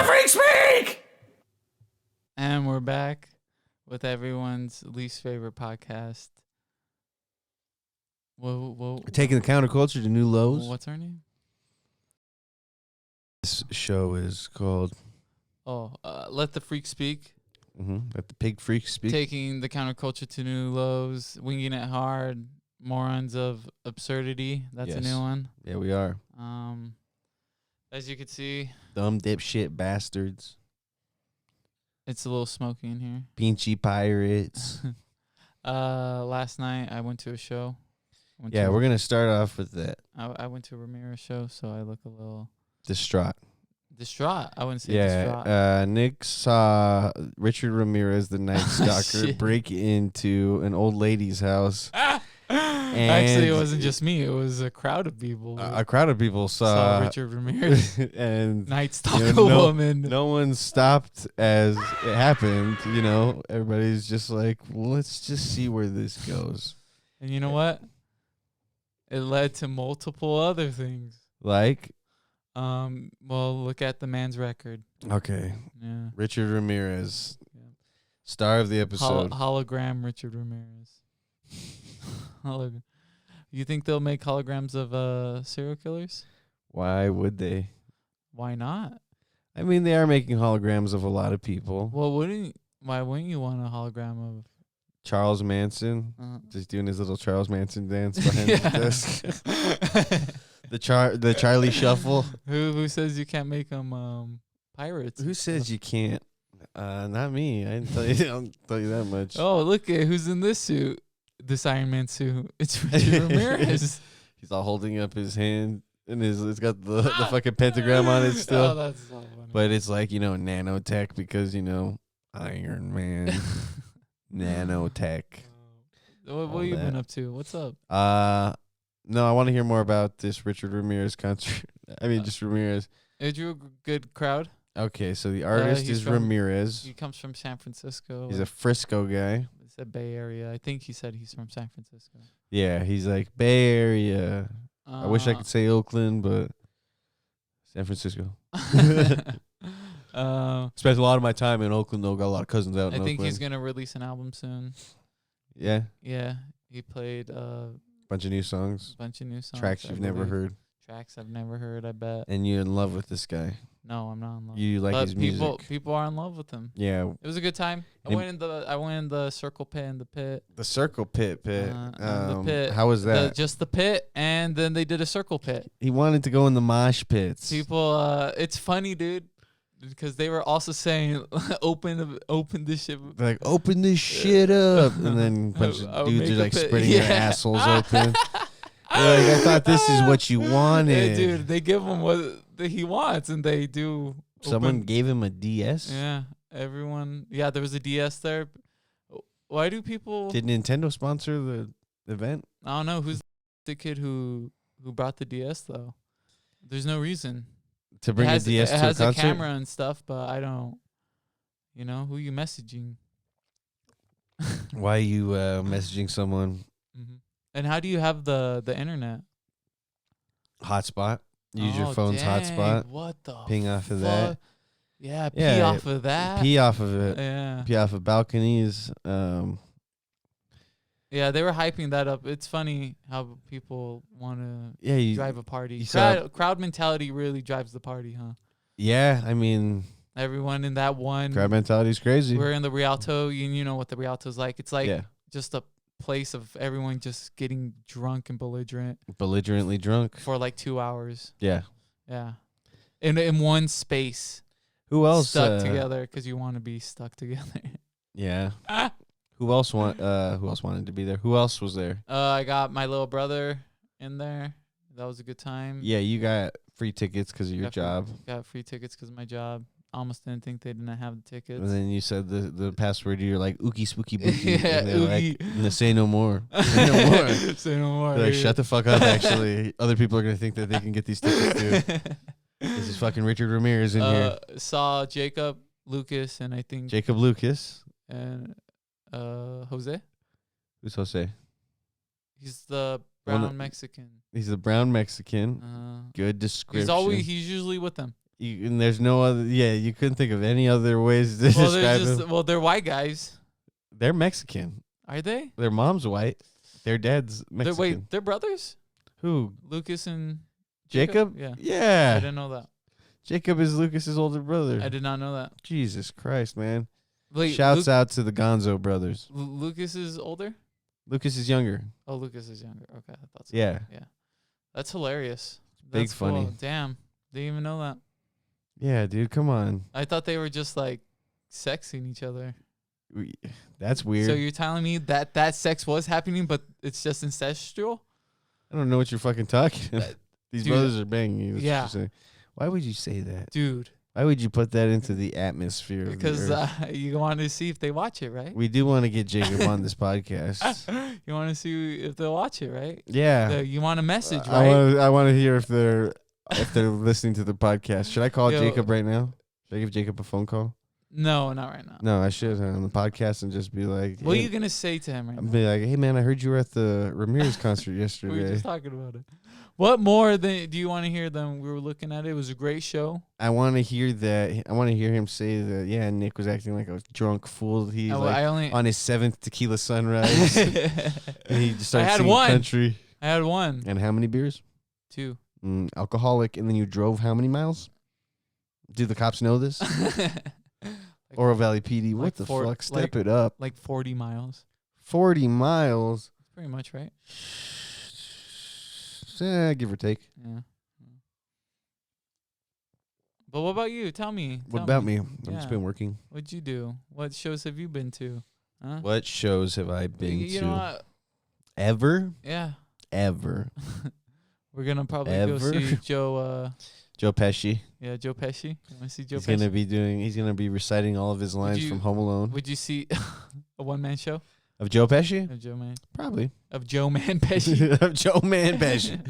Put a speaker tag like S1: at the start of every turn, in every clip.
S1: the freak speak!
S2: And we're back with everyone's least favorite podcast. Whoa.
S1: Taking the counterculture to new lows.
S2: What's her name?
S1: This show is called
S2: Let the Freak Speak.
S1: Let the Pig Freak Speak.
S2: Taking the counterculture to new lows, winging it hard, morons of absurdity. That's a new one.
S1: Yeah, we are.
S2: As you can see,
S1: Dumb dipshit bastards.
S2: it's a little smoky in here.
S1: Beachy pirates.
S2: Last night I went to a show.
S1: We're going to start off with that.
S2: I went to a Ramirez show, so I look a little
S1: Distraught.
S2: I wouldn't say distraught.
S1: Nick saw Richard Ramirez, the Night Stalker,
S2: Shit.
S1: break into an old lady's house.
S2: Actually, it wasn't just me. It was a crowd of people.
S1: A crowd of people saw
S2: Richard Ramirez,
S1: and
S2: Night Stalker woman.
S1: No one stopped as it happened. You know, everybody's just like, well, let's just see where this goes.
S2: And you know what? It led to multiple other things.
S1: Like,
S2: well, look at the man's record.
S1: okay,
S2: Yeah.
S1: Richard Ramirez,
S2: Yeah.
S1: star of the episode.
S2: Hologram Richard Ramirez. You think they'll make holograms of serial killers?
S1: Why would they?
S2: Why not?
S1: I mean, they are making holograms of a lot of people.
S2: Well, why wouldn't you want a hologram of
S1: Charles Manson, just doing his little Charles Manson dance behind the desk. The Charlie Shuffle.
S2: Who says you can't make them pirates?
S1: Who says you can't? Not me. I didn't tell you. I'll tell you that much.
S2: Oh, look at who's in this suit. This Iron Man suit. It's Richard Ramirez.
S1: He's all holding up his hand, and it's got the fucking pentagram on it still.
S2: Oh, that's so funny.
S1: But it's like, nanotech because, Iron Man. Nanotech.
S2: What have you been up to? What's up?
S1: No, I want to hear more about this Richard Ramirez concert. I mean, just Ramirez.
S2: It drew a good crowd.
S1: Okay, so the artist is Ramirez.
S2: He comes from San Francisco.
S1: He's a Frisco guy.
S2: It's a Bay Area. I think he said he's from San Francisco.
S1: Yeah, he's like Bay Area. I wish I could say Oakland, but San Francisco. Spent a lot of my time in Oakland, though. Got a lot of cousins out in Oakland.
S2: I think he's going to release an album soon.
S1: Yeah?
S2: Yeah. He played
S1: bunch of new songs. Tracks you've never heard.
S2: Tracks I've never heard, I bet.
S1: And you're in love with this guy.
S2: No, I'm not in love.
S1: You like his music.
S2: People are in love with him.
S1: Yeah.
S2: It was a good time. I went in the circle pit and the pit.
S1: The circle pit.
S2: The pit.
S1: How was that?
S2: Just the pit, and then they did a circle pit.
S1: He wanted to go in the mosh pits.
S2: People, it's funny, dude, because they were also saying, open this shit.
S1: They're like, open this shit up. And then a bunch of dudes are like spreading their assholes open. Like, I thought this is what you wanted.
S2: Yeah, dude, they give him what he wants, and they do.
S1: Someone gave him a DS?
S2: Yeah, everyone. Yeah, there was a DS there. Why do people...
S1: Did Nintendo sponsor the event?
S2: I don't know. Who's the kid who brought the DS, though? There's no reason.
S1: To bring a DS to a concert?
S2: It has a camera and stuff, but I don't... who you messaging?
S1: Why are you messaging someone?
S2: Mm-hmm. And how do you have the internet?
S1: Hotspot. Use your phone's hotspot.
S2: What the
S1: ping off of that.
S2: Yeah, pee off of that.
S1: Pee off of it.
S2: Yeah.
S1: Pee off of balconies.
S2: Yeah, they were hyping that up. It's funny how people want to drive a party. Crowd mentality really drives the party, huh?
S1: Yeah, I mean...
S2: Everyone in that one...
S1: Crowd mentality is crazy.
S2: We're in the Rialto. You know what the Rialto's like. It's like just a place of everyone just getting drunk and
S1: belligerently drunk
S2: for like 2 hours.
S1: Yeah
S2: in one space.
S1: Who else
S2: stuck together because you want to be stuck together?
S1: Yeah. Who else wanted to be there? Who else was there?
S2: I got my little brother in there. That was a good time.
S1: Yeah, you got free tickets because of your job.
S2: Got free tickets because of my job. Almost didn't think they didn't have the tickets.
S1: And then you said the password. You're like, ookie spooky bookie.
S2: Yeah,
S1: and they're
S2: ookie.
S1: like, say no more. Say no more.
S2: Say no more.
S1: They're like, shut the fuck up, actually. Other people are going to think that they can get these tickets, too. This is fucking Richard Ramirez in here.
S2: Saw Jacob, Lucas, and I think...
S1: Jacob Lucas.
S2: And Jose.
S1: Who's Jose?
S2: He's the brown Mexican.
S1: He's the brown Mexican. Good description.
S2: He's usually with them.
S1: And there's no other. Yeah, you couldn't think of any other ways to describe them.
S2: Well, they're white guys.
S1: They're Mexican.
S2: Are they?
S1: Their mom's white. Their dad's Mexican.
S2: They're brothers?
S1: Who?
S2: Lucas and
S1: Jacob?
S2: Yeah.
S1: Yeah.
S2: I didn't know that.
S1: Jacob is Lucas's older brother.
S2: I did not know that.
S1: Jesus Christ, man.
S2: Wait,
S1: Shouts out to the Gonzo brothers.
S2: Lucas is older?
S1: Lucas is younger.
S2: Oh, Lucas is younger. Okay, I thought so.
S1: Yeah.
S2: Yeah. That's hilarious.
S1: Big
S2: That's
S1: funny.
S2: Cool. Damn. Didn't even know that.
S1: Yeah, dude, come on.
S2: I thought they were just like sexing each other.
S1: That's weird.
S2: So you're telling me that sex was happening, but it's just incestual?
S1: I don't know what you're fucking talking about. These
S2: dude,
S1: brothers are banging you.
S2: Yeah.
S1: Why would you say that?
S2: Dude.
S1: Why would you put that into the atmosphere?
S2: Because you want to see if they watch it, right?
S1: We do want to get Jacob on this podcast.
S2: You want to see if they'll watch it, right?
S1: Yeah.
S2: You want a message, right?
S1: I want to hear if they're listening to the podcast. Should I call Jacob right now? Should I give Jacob a phone call?
S2: No, not right now.
S1: No, I should on the podcast and just be like,
S2: what are you going to say to him right now?
S1: Be like, hey, man, I heard you were at the Ramirez concert yesterday.
S2: We were just talking about it. What more do you want to hear than we were looking at it? It was a great show.
S1: I want to hear that. I want to hear him say that, yeah, Nick was acting like a drunk fool. He's on his 7th tequila sunrise. And he just started singing country.
S2: I had one.
S1: And how many beers?
S2: 2.
S1: Alcoholic. And then you drove how many miles? Do the cops know this? Oro Valley PD. What the fuck? Step it up.
S2: Like 40 miles.
S1: 40 miles?
S2: Pretty much, right?
S1: Give or take.
S2: Yeah. But what about you? Tell me.
S1: What about me? I've just been working.
S2: What'd you do? What shows have you been to? Huh?
S1: What shows have I been to?
S2: You know what?
S1: Ever?
S2: Yeah.
S1: Ever.
S2: We're going to probably go see Joe
S1: Pesci.
S2: Yeah, Joe Pesci. You want to see Joe
S1: Pesci? He's gonna be reciting all of his lines from Home Alone.
S2: Would you see a one-man show?
S1: Of Joe Pesci?
S2: Of Joe Man.
S1: Probably.
S2: Of Joe Man Pesci.
S1: Of Joe Man Pesci.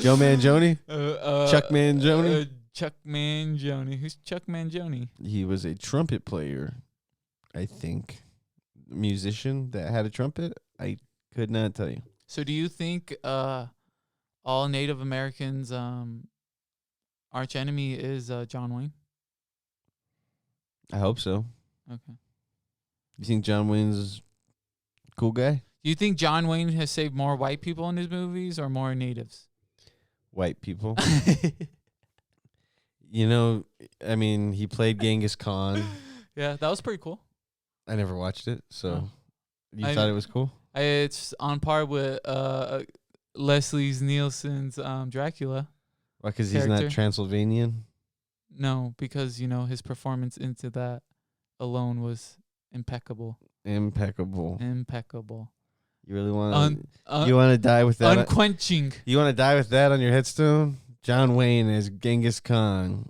S1: Joe Mangione? Chuck Mangione?
S2: Chuck Mangione. Who's Chuck Mangione?
S1: He was a trumpet player, I think. Musician that had a trumpet? I could not tell you.
S2: So do you think all Native Americans' arch enemy is John Wayne?
S1: I hope so.
S2: Okay.
S1: You think John Wayne's a cool guy?
S2: Do you think John Wayne has saved more white people in his movies or more natives?
S1: White people. You know, I mean, he played Genghis Khan.
S2: Yeah, that was pretty cool.
S1: I never watched it, so you thought it was cool?
S2: It's on par with Leslie Nielsen's Dracula.
S1: Why, because he's not Transylvanian?
S2: No, because, his performance into that alone was impeccable.
S1: Impeccable. You really want to die with that?
S2: Unquenching.
S1: You want to die with that on your headstone? John Wayne as Genghis Khan.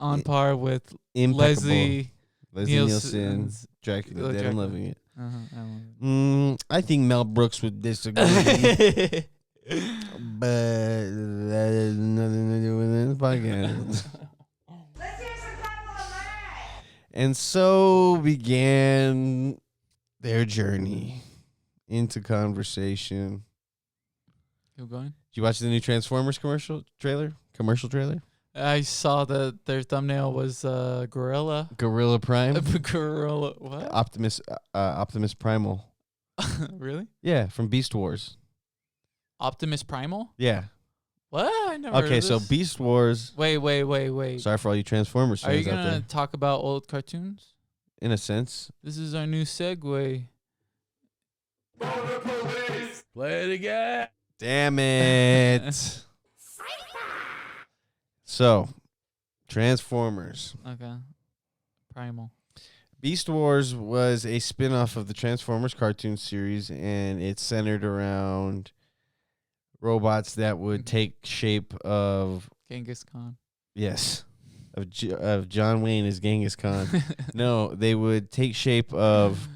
S2: On par with Leslie
S1: Nielsen, Dracula. Dead and Loving It. I think Mel Brooks would disagree. But that has nothing to do with this podcast. Let's hear some Pablo. And so began their journey into conversation.
S2: Keep going.
S1: Did you watch the new Transformers commercial trailer?
S2: I saw that their thumbnail was Gorilla.
S1: Gorilla Prime.
S2: Gorilla what?
S1: Optimus Primal.
S2: Really?
S1: Yeah, from Beast Wars.
S2: Optimus Primal?
S1: Yeah.
S2: What? I never heard of
S1: so
S2: this.
S1: Beast Wars.
S2: Wait.
S1: Sorry for all you Transformers fans out there.
S2: Are you going to talk about old cartoons?
S1: In a sense.
S2: This is our new segue.
S1: Play it again. Damn it. So, Transformers.
S2: Okay. Primal.
S1: Beast Wars was a spin-off of the Transformers cartoon series, and it's centered around robots that would take shape of
S2: Genghis Khan.
S1: Yes. Of John Wayne as Genghis Khan. No, they would take shape of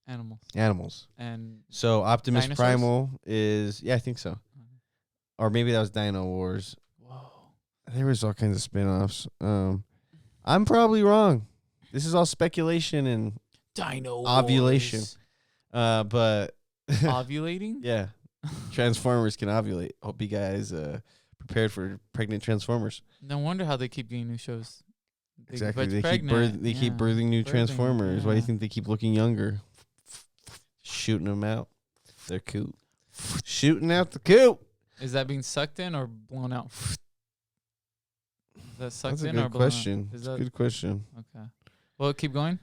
S1: animals. And so Optimus dinosaurs? Primal is, I think so. Or maybe that was Dino Wars. Whoa. There was all kinds of spin-offs. I'm probably wrong. This is all speculation and
S2: Dino
S1: ovulation. But
S2: ovulating?
S1: Yeah. Transformers can ovulate. Hope you guys prepared for pregnant Transformers.
S2: No wonder how they keep getting new shows.
S1: Exactly. They keep birthing new Transformers. Why do you think they keep looking younger? Shooting them out. They're cute. Shooting out the coop.
S2: Is that being sucked in or blown out? Is that sucked
S1: That's a
S2: in
S1: good
S2: or blown
S1: question.
S2: out?
S1: That's a good question.
S2: Okay. Well, keep going.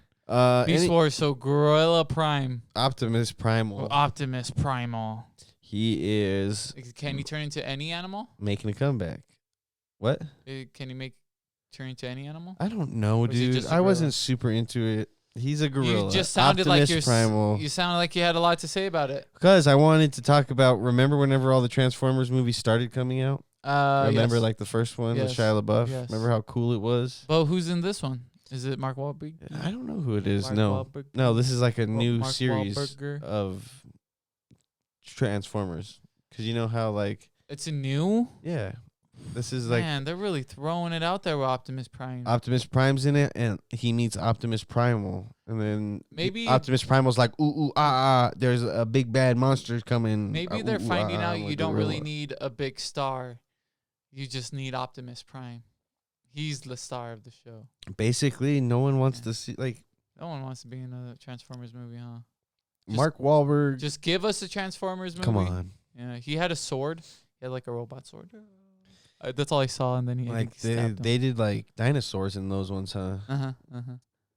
S2: Beast Wars, so Gorilla Prime.
S1: Optimus Primal.
S2: Optimus Primal.
S1: He is.
S2: Can he turn into any animal?
S1: Making a comeback. What?
S2: Can he turn into any animal?
S1: I don't know, dude. I wasn't super into it. He's a gorilla.
S2: You just sounded
S1: Optimus Primal.
S2: You sounded like you had a lot to say about it.
S1: Because I wanted to talk about. Remember whenever all the Transformers movies started coming out? Remember like the first one with Shia LaBeouf? Yes. Remember how cool it was?
S2: Well, who's in this one? Is it Mark Wahlberg?
S1: I don't know who it is. No, this is like a new series of Transformers. Because you know how like
S2: it's a new.
S1: Yeah, this is like
S2: they're really throwing it out there with Optimus Prime.
S1: Optimus Prime's in it, and he meets Optimus Primal, and then
S2: maybe
S1: Optimus Primal's like ooh ah. There's a big bad monster coming.
S2: Maybe they're finding out you don't really need a big star. You just need Optimus Prime. He's the star of the show. Basically,
S1: no one wants to see
S2: no one wants to be in a Transformers movie, huh?
S1: Mark Wahlberg.
S2: Just give us a Transformers movie.
S1: Come on.
S2: Yeah, he had a sword. He had like a robot sword. That's all I saw, and then
S1: they did like dinosaurs in those ones, huh?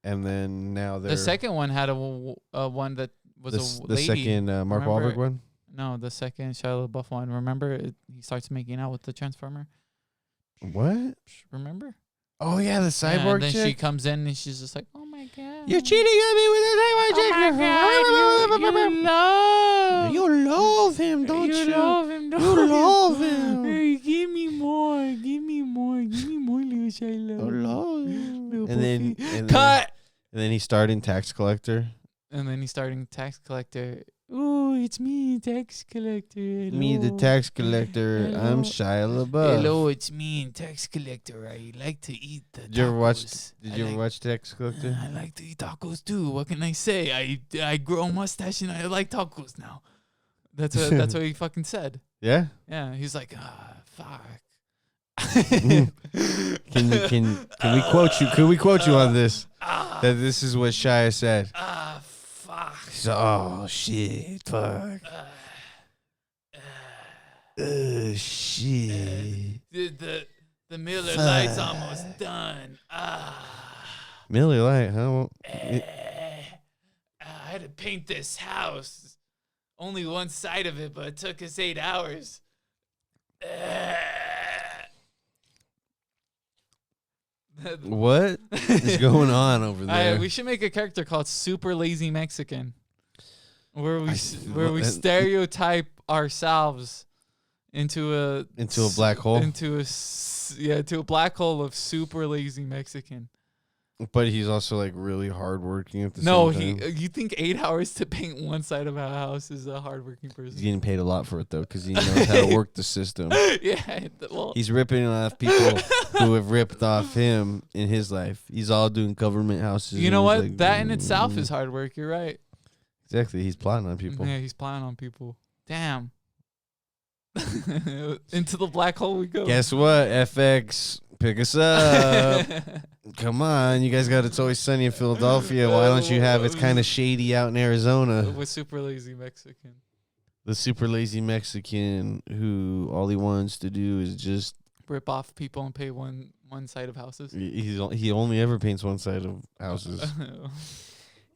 S1: And then now
S2: the second one had a one that was a lady.
S1: The second Mark Wahlberg one.
S2: No, the second Shia LaBeouf one. Remember, he starts making out with the Transformer.
S1: What?
S2: Remember?
S1: Oh yeah, the cyborg
S2: and then
S1: chick.
S2: She comes in and she's just like, "Oh my god,
S1: you're cheating on me with a cyborg chick!
S2: Oh my god,
S1: you love him, don't you?
S2: You love him, don't
S1: you? Love him.
S2: Hey, give me more, little Shia.
S1: I love him. And
S2: cut.
S1: And then he starred in Tax Collector.
S2: Oh, it's me, tax collector. Hello.
S1: Me, the tax collector. Hello. I'm Shia LaBeouf.
S2: Hello, it's me, tax collector. I like to eat the tacos.
S1: Did you ever watch Tax Collector?
S2: I like to eat tacos too. What can I say? I grow a mustache and I like tacos now. That's what he fucking said.
S1: Yeah?
S2: Yeah, he's like, fuck.
S1: Can we quote you? Can we quote you on this? That this is what Shia said.
S2: Fuck.
S1: Oh shit! Fuck. Shit.
S2: The Miller Lite's almost done.
S1: Miller Lite, huh?
S2: I had to paint this house. Only one side of it, but it took us 8 hours.
S1: What is going on over there?
S2: We should make a character called Super Lazy Mexican, where we stereotype ourselves into a
S1: black hole,
S2: into a black hole of super lazy Mexican.
S1: But he's also like really hardworking at the same time.
S2: You think 8 hours to paint one side of a house is a hardworking person?
S1: He's getting paid a lot for it though, because he knows how to work the system.
S2: Yeah,
S1: he's ripping off people who have ripped off him in his life. He's all doing government houses.
S2: You know what? Like, that in itself is hard work. You're right.
S1: Exactly. He's plotting on people.
S2: Yeah, he's plotting on people. Damn. Into the black hole we go.
S1: Guess what? FX, pick us up. Come on, you guys got It's Always Sunny in Philadelphia. Why don't you have It's Kind of Shady out in Arizona?
S2: With Super Lazy Mexican.
S1: The super lazy Mexican who all he wants to do is just
S2: rip off people and pay one side of houses.
S1: He only ever paints one side of houses.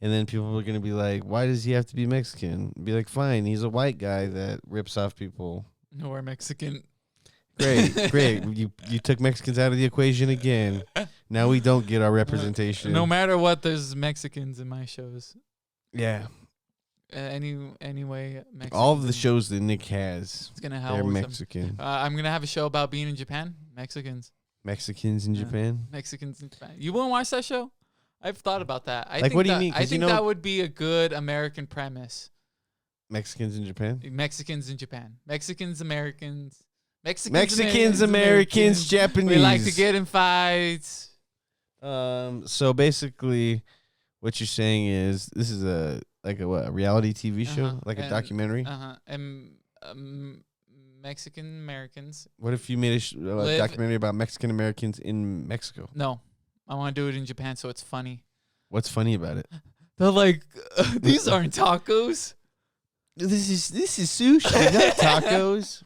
S1: And then people are going to be like, why does he have to be Mexican? Be like, fine, he's a white guy that rips off people.
S2: No, we're Mexican.
S1: Great. You took Mexicans out of the equation again. Now we don't get our representation.
S2: No matter what, there's Mexicans in my shows.
S1: Yeah.
S2: Anyway, Mexicans.
S1: All of the shows that Nick has, they're Mexican.
S2: I'm gonna have a show about being in Japan. Mexicans in
S1: Japan.
S2: Mexicans in Japan. You wouldn't watch that show? I've thought about that.
S1: What do you mean?
S2: I think that would be a good American premise.
S1: Mexicans in Japan.
S2: Mexicans, Americans.
S1: Americans, Japanese.
S2: We like to get in fights.
S1: So basically, what you're saying is this is a reality TV show, like a documentary.
S2: And Mexican Americans.
S1: What if you made a documentary about Mexican Americans in Mexico?
S2: No, I want to do it in Japan, so it's funny.
S1: What's funny about it?
S2: They're like, these aren't tacos.
S1: This is sushi, not tacos.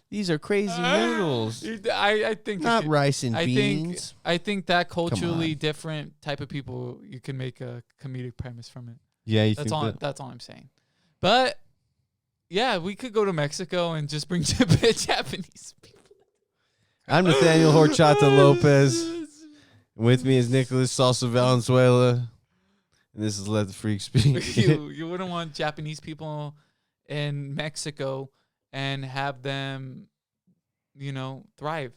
S1: These are crazy noodles.
S2: I think
S1: not rice and beans.
S2: I think that culturally different type of people, you can make a comedic premise from it.
S1: Yeah,
S2: that's all I'm saying. But yeah, we could go to Mexico and just bring Japanese people.
S1: I'm Nathaniel Horchata Lopez. With me is Nicholas Salsa Valenzuela. And this is Let the Freak Speak.
S2: You wouldn't want Japanese people in Mexico and have them, thrive,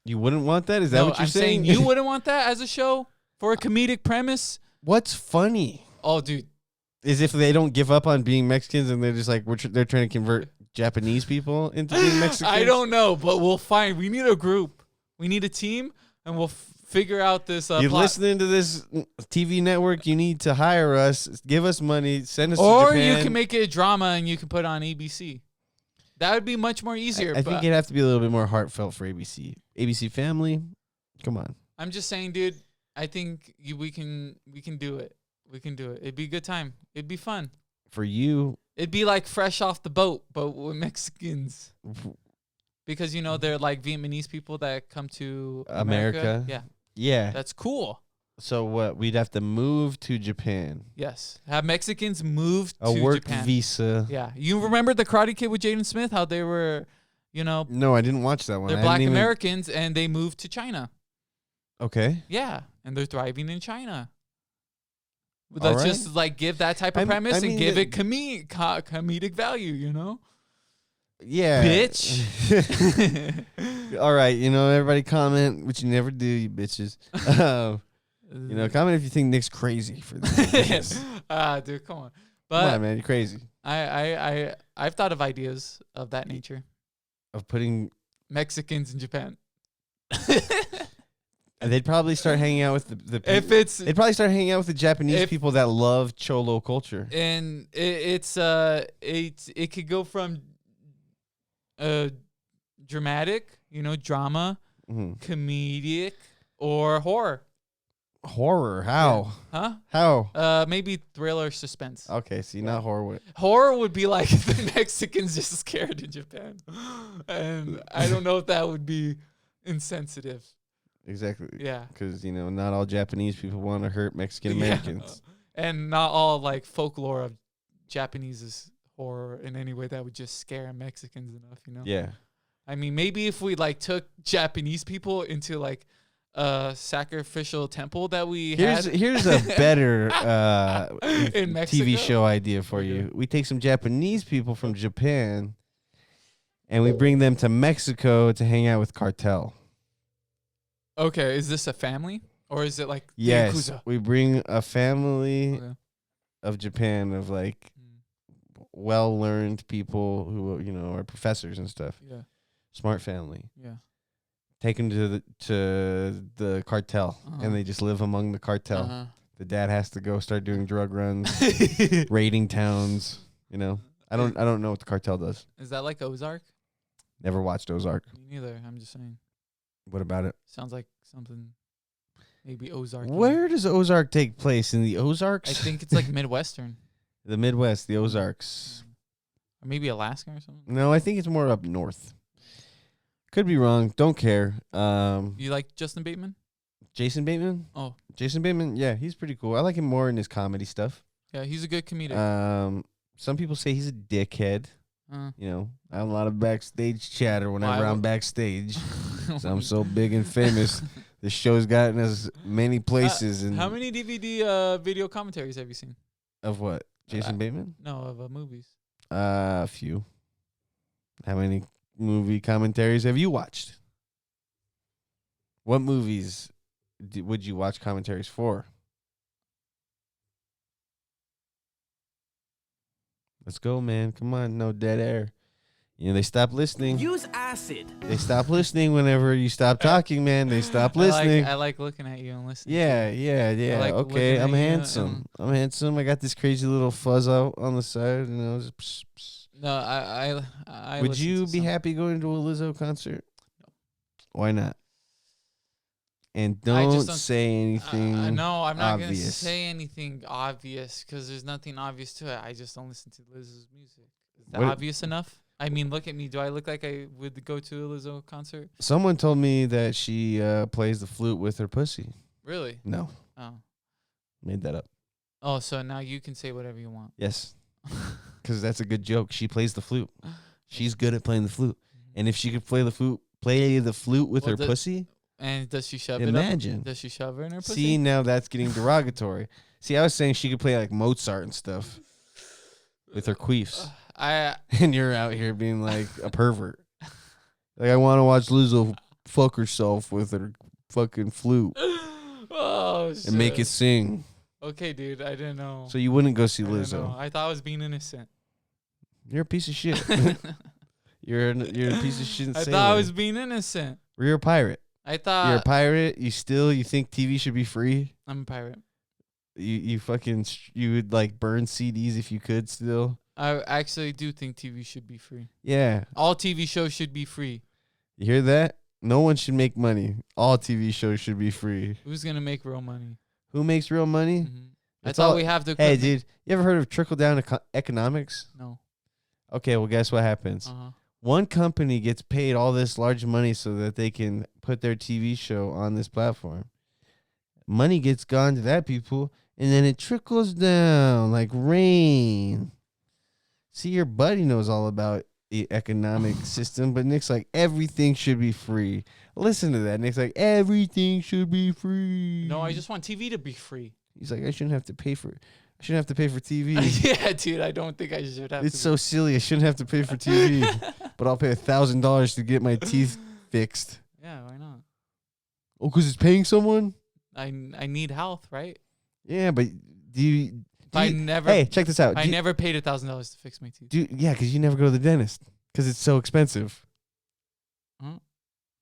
S1: You wouldn't want that? Is that what you're saying?
S2: You wouldn't want that as a show for a comedic premise?
S1: What's funny?
S2: Oh, dude.
S1: Is if they don't give up on being Mexicans and they're just like, they're trying to convert Japanese people into being Mexicans?
S2: I don't know, but we'll find. We need a group. We need a team, and we'll figure out this
S1: You're
S2: plot.
S1: Listening to this TV network, you need to hire us, give us money, send us to
S2: Japan.
S1: Or
S2: you can make it a drama and you can put it on ABC. That would be much more easier.
S1: I think it'd have to be a little bit more heartfelt for ABC. ABC Family, come on.
S2: I'm just saying, dude, I think we can do it. We can do it. It'd be a good time. It'd be fun.
S1: For you.
S2: It'd be like Fresh Off the Boat, but with Mexicans. Because, they're like Vietnamese people that come to America. Yeah.
S1: Yeah.
S2: That's cool.
S1: So what? We'd have to move to Japan.
S2: Yes. Have Mexicans move to Japan.
S1: A work visa.
S2: Yeah. You remember the Karate Kid with Jaden Smith? How they were,
S1: No, I didn't watch that one.
S2: They're Black Americans and they moved to China.
S1: Okay.
S2: Yeah. And they're thriving in China. Let's just give that type of premise and give it comedic value,
S1: Yeah.
S2: Bitch.
S1: All right. Everybody comment, which you never do, you bitches. Comment if you think Nick's crazy for this.
S2: Dude, come on.
S1: But come on, man, you're crazy.
S2: I've thought of ideas of that nature.
S1: Of putting
S2: Mexicans in Japan.
S1: And they'd probably start hanging out with they'd probably start hanging out with the Japanese people that love cholo culture.
S2: And it could go from dramatic, drama, comedic, or horror.
S1: Horror? How?
S2: Yeah. Huh?
S1: How?
S2: Maybe thriller, suspense.
S1: Okay, see, not horror.
S2: Horror would be like the Mexicans just scared in Japan. And I don't know if that would be insensitive.
S1: Exactly.
S2: Yeah.
S1: Because, not all Japanese people want to hurt Mexican Americans.
S2: Yeah. And not all, folklore of Japanese is horror in any way that would just scare Mexicans enough,
S1: Yeah.
S2: I mean, maybe if we, took Japanese people into, a sacrificial temple that we had.
S1: Here's a better
S2: in
S1: TV show idea for you. We take some Japanese people from Japan, and we bring them to Mexico to hang out with cartel.
S2: Okay, is this a family? Or is it
S1: yes,
S2: Yakuza?
S1: We bring a family of Japan of well-learned people who are professors and stuff.
S2: Yeah.
S1: Smart family.
S2: Yeah.
S1: Take them to the cartel, and they just live among the cartel.
S2: Uh-huh.
S1: The dad has to go start doing drug runs, raiding towns. I don't know what the cartel does.
S2: Is that like Ozark?
S1: Never watched Ozark.
S2: Me neither. I'm just saying.
S1: What about it?
S2: Sounds like something. Maybe Ozark.
S1: Where does Ozark take place? In the Ozarks?
S2: I think it's Midwestern.
S1: The Midwest, the Ozarks.
S2: Or maybe Alaska or something.
S1: No, I think it's more up north. Could be wrong. Don't care.
S2: You like Justin Bateman?
S1: Jason Bateman?
S2: Oh.
S1: Jason Bateman? Yeah, he's pretty cool. I like him more in his comedy stuff.
S2: Yeah, he's a good comedian.
S1: Some people say he's a dickhead. I have a lot of backstage chatter whenever I'm backstage. So I'm so big and famous. The show's gotten us many places. And
S2: how many DVD video commentaries have you seen?
S1: Of what? Jason Bateman?
S2: No, of movies.
S1: A few. How many movie commentaries have you watched? What movies would you watch commentaries for? Let's go, man. Come on. No dead air. They stop listening.
S3: Use acid.
S1: They stop listening whenever you stop talking, man. They stop listening.
S2: I like looking at you and listening.
S1: Yeah.
S2: Like
S1: okay, I'm handsome. I got this crazy little fuzz out on the side. Just pss, pss.
S2: No, I
S1: Would you be happy going to a Lizzo concert? No. Why not? And don't say anything.
S2: No, I'm not going to say anything obvious because there's nothing obvious to it. I just don't listen to Lizzo's music. Is that obvious enough? I mean, look at me. Do I look like I would go to a Lizzo concert?
S1: Someone told me that she plays the flute with her pussy.
S2: Really?
S1: No.
S2: Oh.
S1: Made that up.
S2: Oh, so now you can say whatever you want.
S1: Yes. Because that's a good joke. She plays the flute. She's good at playing the flute. And if she could play the flute with her pussy.
S2: And does she shove it up? Does she shove her in her pussy?
S1: See, now that's getting derogatory. See, I was saying she could play like Mozart and stuff with her queefs. And you're out here being like a pervert. Like, I want to watch Lizzo fuck herself with her fucking flute.
S2: Oh, shit.
S1: And make it sing.
S2: Okay, dude, I didn't know.
S1: So you wouldn't go see Lizzo?
S2: I thought I was being innocent.
S1: You're a piece of shit. You're a piece of shit.
S2: I thought I was being innocent.
S1: You're a pirate.
S2: I thought
S1: you're a pirate. You think TV should be free?
S2: I'm a pirate.
S1: You would like burn CDs if you could still.
S2: I actually do think TV should be free.
S1: Yeah.
S2: All TV shows should be free.
S1: You hear that? No one should make money. All TV shows should be free.
S2: Who's gonna make real money?
S1: Who makes real money?
S2: Mm-hmm. I thought we have to.
S1: Hey, dude, you ever heard of trickle-down economics?
S2: No.
S1: Okay, well, guess what happens? One company gets paid all this large money so that they can put their TV show on this platform. Money gets gone to that people, and then it trickles down like rain. See, your buddy knows all about the economic system, but Nick's like, everything should be free. Listen to that. Nick's like, everything should be free.
S2: No, I just want TV to be free.
S1: He's like, I shouldn't have to pay for TV.
S2: Yeah, dude, I don't think I should have
S1: It's so silly. I shouldn't have to pay for TV, but I'll pay $1,000 to get my teeth fixed.
S2: Yeah, why not?
S1: Oh, because it's paying someone?
S2: I need health, right?
S1: Yeah, but
S2: hey,
S1: check this out.
S2: I never paid $1,000 to fix my teeth.
S1: Yeah, because you never go to the dentist because it's so expensive.
S2: Huh?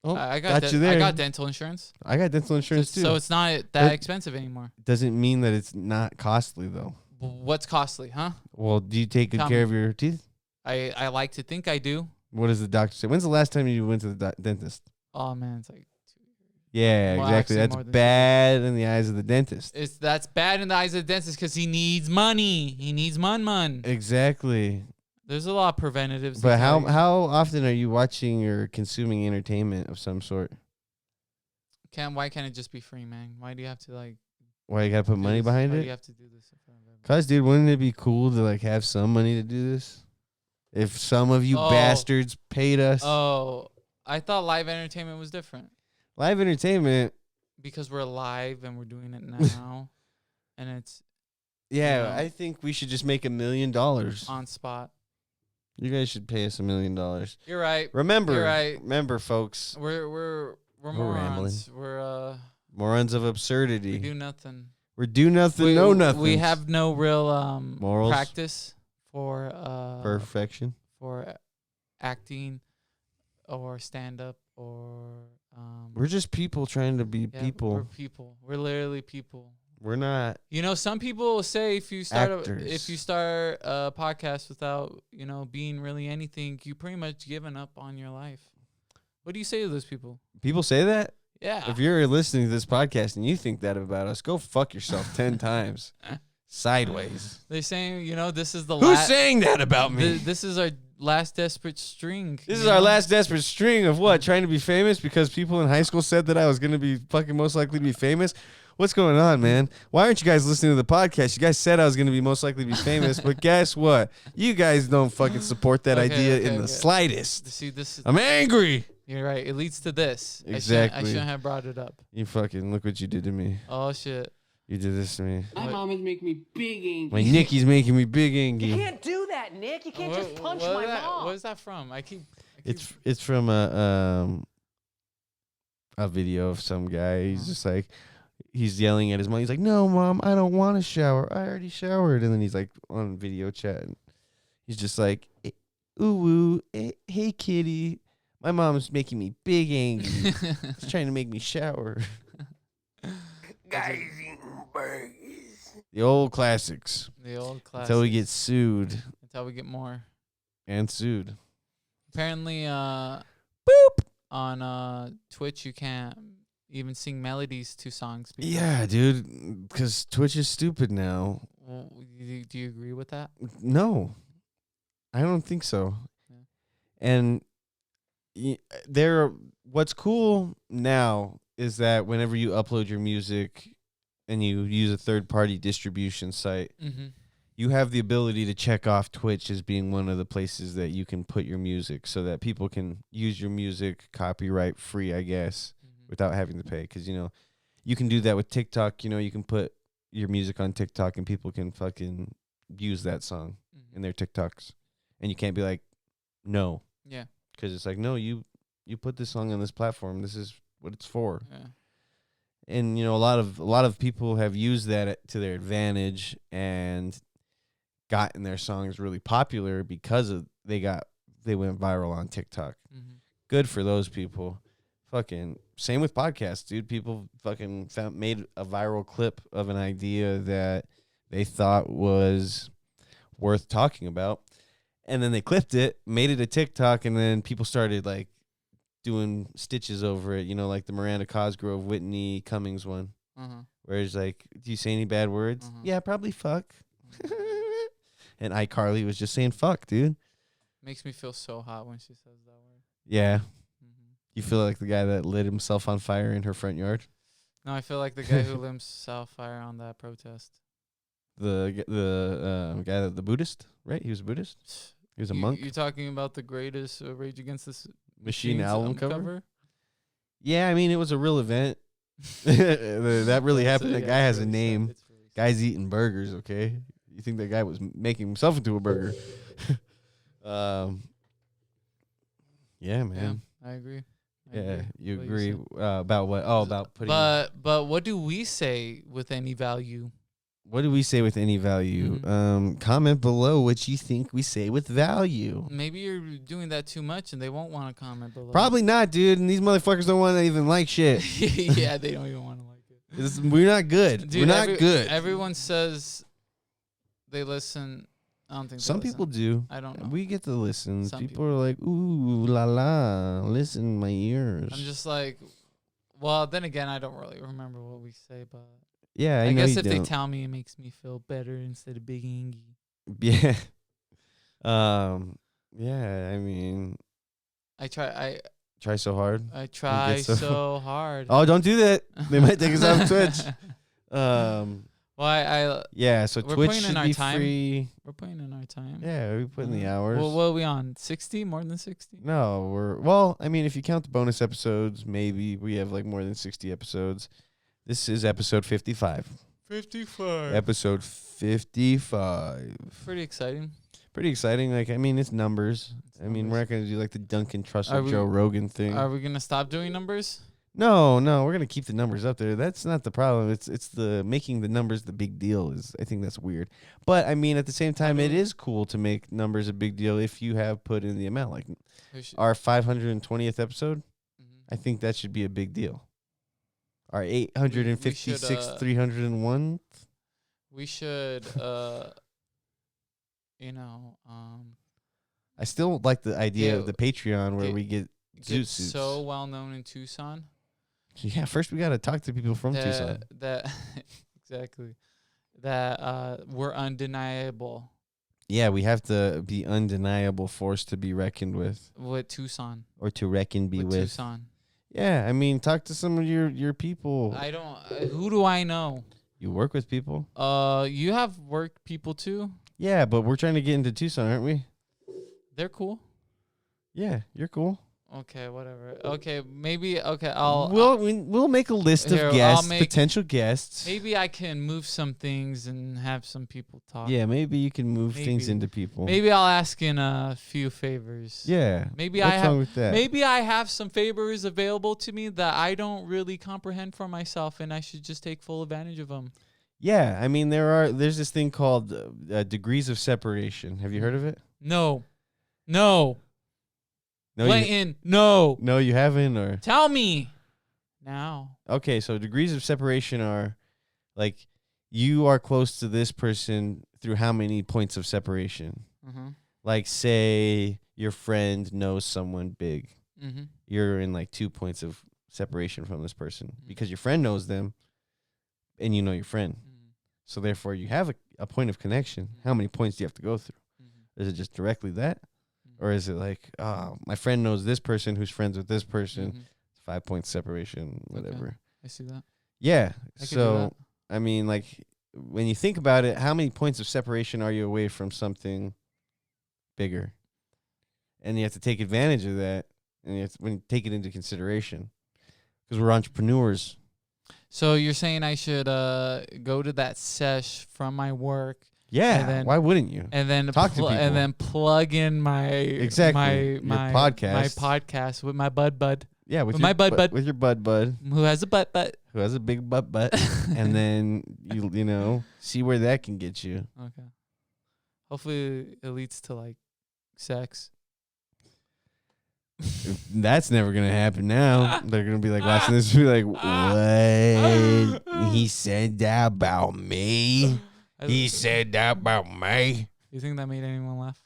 S1: Oh,
S2: I got
S1: you there.
S2: I got dental insurance.
S1: I got dental insurance too.
S2: So it's not that expensive anymore.
S1: Doesn't mean that it's not costly though.
S2: What's costly, huh?
S1: Well, do you take good care of your teeth?
S2: I like to think I do.
S1: What does the doctor say? When's the last time you went to the dentist?
S2: Oh man, it's like 2 years.
S1: Yeah, exactly. That's bad in the eyes of the dentist.
S2: That's bad in the eyes of the dentist because he needs money. He needs mun.
S1: Exactly.
S2: There's a lot of preventatives.
S1: But how often are you watching or consuming entertainment of some sort? Why
S2: can't it just be free, man? Why do you have to
S1: Why you gotta put money behind it?
S2: Why do you have to do this?
S1: Cause, dude, wouldn't it be cool to have some money to do this? If some of you bastards paid us.
S2: Oh, I thought live entertainment was different.
S1: Live entertainment.
S2: Because we're live and we're doing it now, and it's.
S1: Yeah, I think we should just make $1 million
S2: on spot.
S1: You guys should pay us $1 million.
S2: You're right.
S1: Remember, folks.
S2: We're morons.
S1: Rambling.
S2: We're
S1: morons of absurdity.
S2: We do nothing.
S1: We do nothing. Know nothing.
S2: We have no real
S1: morals,
S2: practice for
S1: perfection,
S2: for acting, or stand up, or.
S1: We're just people trying to be people.
S2: We're people. We're literally people.
S1: We're not.
S2: Some people say if you start
S1: actors.
S2: a podcast without, being really anything, you pretty much given up on your life. What do you say to those people?
S1: People say that?
S2: Yeah.
S1: If you're listening to this podcast and you think that about us, go fuck yourself 10 times. Sideways.
S2: They're saying, this is the
S1: Who's saying that about me?
S2: This is our last desperate string.
S1: This is our last desperate string of what? Trying to be famous because people in high school said that I was going to be fucking most likely to be famous? What's going on, man? Why aren't you guys listening to the podcast? You guys said I was going to be most likely to be famous, but guess what? You guys don't fucking support that idea in the slightest.
S2: See,
S1: I'm angry.
S2: You're right. It leads to this.
S1: Exactly.
S2: I shouldn't have brought it up.
S1: You fucking look what you did to me.
S2: Oh, shit.
S1: You did this to me.
S3: My mom is making me big angry.
S1: My Nicky's making me big angry.
S3: You can't do that, Nick. You can't just punch my mom.
S2: What is that from?
S1: It's from a video of some guy. He's just like, he's yelling at his mom. He's like, "No, Mom, I don't want to shower. I already showered." And then he's like on video chat. And he's just like, "Ooh, hey, kitty. My mom's making me big angry. She's trying to make me shower."
S3: Guys eating burgers.
S1: The old classics.
S2: The old classics.
S1: Until we get sued.
S2: Until we get more.
S1: And sued.
S2: Apparently, boop on Twitch you can't even sing melodies to songs.
S1: Yeah, dude, because Twitch is stupid now.
S2: Well, do you agree with that?
S1: No, I don't think so. Yeah. And what's cool now is that whenever you upload your music and you use a third-party distribution site, you have the ability to check off Twitch as being one of the places that you can put your music so that people can use your music copyright free, I guess, without having to pay. Because, you can do that with TikTok. You can put your music on TikTok and people can fucking use that song in their TikToks. And you can't be like, no.
S2: Yeah.
S1: Because it's like, no, you put this song on this platform. This is what it's for. Yeah. And, a lot of people have used that to their advantage and gotten their songs really popular because they went viral on TikTok. Good for those people. Fucking same with podcasts, dude. People fucking made a viral clip of an idea that they thought was worth talking about, and then they clipped it, made it a TikTok, and then people started like doing stitches over it. Like the Miranda Cosgrove, Whitney Cummings one, where it's like, "Do you say any bad words?" Yeah, probably fuck. And iCarly was just saying fuck, dude.
S2: Makes me feel so hot when she says that word.
S1: Yeah. You feel like the guy that lit himself on fire in her front yard?
S2: No, I feel like the guy who lit himself fire on that protest.
S1: The guy, the Buddhist, right? He was a Buddhist? He was a monk?
S2: You're talking about the greatest Rage Against the
S1: Machine album cover? Yeah, I mean, it was a real event. That really happened. That guy has a name. Guy's eating burgers, okay? You think that guy was making himself into a burger? Yeah, man.
S2: Yeah, I agree.
S1: You agree about what? Oh, about putting.
S2: But what do we say with any value?
S1: What do we say with any value? Comment below what you think we say with value.
S2: Maybe you're doing that too much, and they won't want to comment below.
S1: Probably not, dude. And these motherfuckers don't want to even like shit.
S2: Yeah, they don't even want to like it.
S1: We're not good. Dude, we're not good.
S2: Everyone says they listen. I don't think
S1: some people do.
S2: I don't know.
S1: We get to listen. People are like, ooh, la la, listen my ears.
S2: I'm just like, well, then again, I don't really remember what we say, but
S1: yeah,
S2: I guess if they tell me, it makes me feel better instead of big Angie.
S1: Yeah. Yeah, I mean,
S2: I
S1: try so hard.
S2: I try so hard.
S1: Oh, don't do that. They might take us off Twitch.
S2: Well,
S1: yeah, so Twitch should be free.
S2: We're putting in our time.
S1: Yeah, we put in the hours.
S2: Well, what are we on? 60? More than 60?
S1: No, I mean, if you count the bonus episodes, maybe we have like more than 60 episodes. This is episode 55.
S2: 55.
S1: Episode 55.
S2: Pretty exciting.
S1: Like, I mean, it's numbers. We're not going to do like the Duncan Trussell Joe Rogan thing.
S2: Are we going to stop doing numbers?
S1: No, we're gonna keep the numbers up there. That's not the problem. It's the making the numbers the big deal. I think that's weird. But I mean, at the same time, it is cool to make numbers a big deal if you have put in the amount. Like our 520th episode, I think that should be a big deal. Our 856th, 301th.
S2: We should,
S1: I still like the idea of the Patreon where we get
S2: Get so well known in Tucson.
S1: Yeah, first we gotta talk to people from Tucson.
S2: Exactly. That we're undeniable.
S1: Yeah, we have to be undeniable force to be reckoned with.
S2: With Tucson.
S1: Or to reckon with
S2: Tucson.
S1: Yeah, I mean, talk to some of your people.
S2: I don't. Who do I know?
S1: You work with people.
S2: You have work people too.
S1: Yeah, but we're trying to get into Tucson, aren't we?
S2: They're cool.
S1: Yeah, you're cool.
S2: Okay, whatever. Okay, maybe. Okay,
S1: we'll make a list of guests, potential guests.
S2: Maybe I can move some things and have some people talk.
S1: Yeah, maybe you can move things into people.
S2: Maybe I'll ask in a few favors.
S1: Yeah.
S2: Maybe what's wrong with that? Maybe I have some favors available to me that I don't really comprehend for myself, and I should just take full advantage of them.
S1: Yeah, I mean there's this thing called degrees of separation. Have you heard of it?
S2: No.
S1: No,
S2: Clayton, no.
S1: No, you haven't, or
S2: tell me now.
S1: Okay, so degrees of separation are like you are close to this person through how many points of separation. Like, say your friend knows someone big.
S2: Mm-hmm.
S1: You're in like 2 points of separation from this person because your friend knows them and you know your friend.
S2: Mm-hmm.
S1: So therefore you have a point of connection. How many points do you have to go through? Is it just directly that? Or is it like, oh, my friend knows this person who's friends with this person. 5 point separation, whatever.
S2: Okay. I see that.
S1: Yeah. So, I mean, like, when you think about it, how many points of separation are you away from something bigger? And you have to take advantage of that. And you have to take it into consideration. Because we're entrepreneurs.
S2: So you're saying I should go to that sesh from my work.
S1: Yeah, then, why wouldn't you?
S2: And then talk to people. And then plug in my
S1: my
S2: podcast. My podcast with my bud.
S1: Yeah, with my bud. With your bud.
S2: Who has a butt.
S1: Who has a big butt. And then you know, see where that can get you.
S2: Okay. Hopefully it leads to like sex.
S1: That's never gonna happen now. They're gonna be like watching this and be like, what? He said that about me. He said that about me.
S2: You think that made anyone laugh?